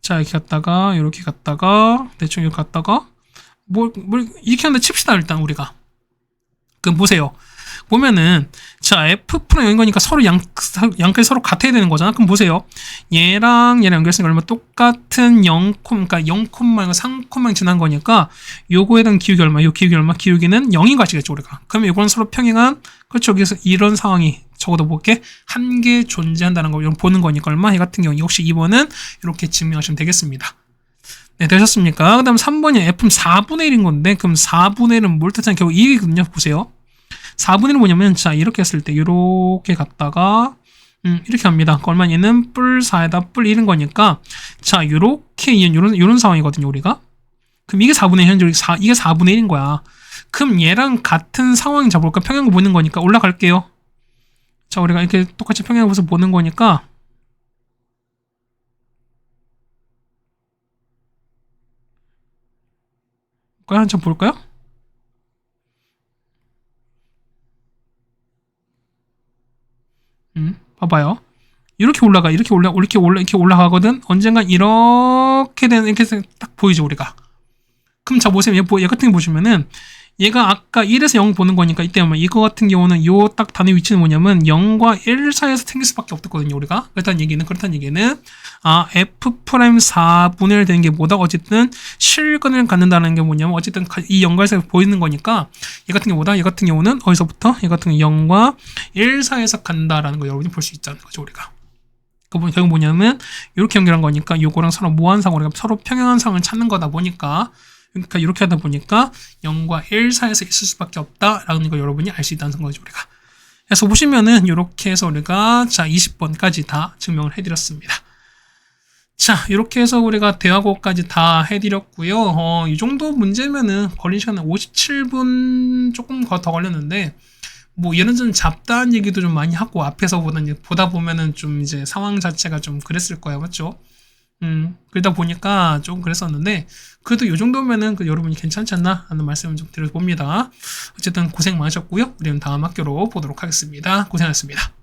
자, 이렇게 갔다가 요렇게 갔다가 대충 이렇게 갔다가 뭘 이렇게 하는데 칩시다. 일단 우리가. 그럼 보세요. 보면은 자, F'랑 0인 거니까 서로 양까지 서로 같아야 되는 거잖아. 그럼 보세요. 얘랑 연결했으니까 얼마 똑같은 0, 그러니까 0,3 지난 거니까 요거에 대한 기울기 얼마? 요 기울기 얼마? 기울기는 0인 것이겠죠, 우리가. 그러면 이거는 서로 평행한, 그렇죠. 여기서 이런 상황이 적어도 볼게 한 개 존재한다는 걸 보는 거니까 얼마? 이 같은 경우 역시 2번은 이렇게 증명하시면 되겠습니다. 네, 되셨습니까? 그 다음 3번이 F는 4분의 1인 건데, 그럼 4분의 1은 뭘 뜻하는 결국 2이거든요. 보세요. 4분의 1은 뭐냐면, 자, 이렇게 했을 때, 이렇게 갔다가, 이렇게 합니다. 얼마 얘는 뿔 4에다 뿔 1인 거니까, 자, 요렇게, 요런 상황이거든요, 우리가. 그럼 이게 4분의 1, 현재 이게 4분의 1인 거야. 그럼 얘랑 같은 상황 잡을까? 평행을 보는 거니까 올라갈게요. 자, 우리가 이렇게 똑같이 평행을 보면서 보는 거니까, 한참 볼까요? 봐봐요. 이렇게 올라가거든. 언젠간 이렇게 되는, 이렇게 딱 보이죠, 우리가. 그럼 자, 보세요. 얘 같은 거 보시면은, 얘가 아까 1에서 0 보는 거니까, 이때 아마 이거 같은 경우는 요 딱 단위 위치는 뭐냐면, 0과 1 사이에서 생길 수밖에 없거든요, 우리가. 그렇다는 얘기는, F'4분의 1 되는 게 뭐다? 어쨌든, 실근을 갖는다는 게 뭐냐면, 어쨌든 이 연관에서 보이는 거니까, 얘 같은 경우는 어디서부터? 얘 같은 경우 0과 1 사이에서 간다라는 거 여러분이 볼 수 있다는 거죠, 우리가. 결국 뭐냐면, 이렇게 연결한 거니까, 요거랑 서로 무한상, 우리가 서로 평행한 상을 찾는 거다 보니까, 그러니까 이렇게 하다 보니까 0과 1 사이에서 있을 수밖에 없다라는 걸 여러분이 알 수 있다는 거죠, 우리가. 그래서 보시면은 이렇게 해서 우리가 자 20번까지 다 증명을 해드렸습니다. 자, 이렇게 해서 우리가 대화고까지 다 해드렸고요. 이 정도 문제면은 걸린 시간은 57분 조금 더 걸렸는데, 뭐 이런저런 잡다한 얘기도 좀 많이 하고 앞에서 보다 보면은 좀 이제 상황 자체가 좀 그랬을 거예요, 맞죠? 그러다 보니까 좀 그랬었는데, 그래도 이 정도면은 여러분이 괜찮지 않나 하는 말씀을 좀 드려봅니다. 어쨌든 고생 많으셨고요. 우리는 다음 학교로 보도록 하겠습니다. 고생하셨습니다.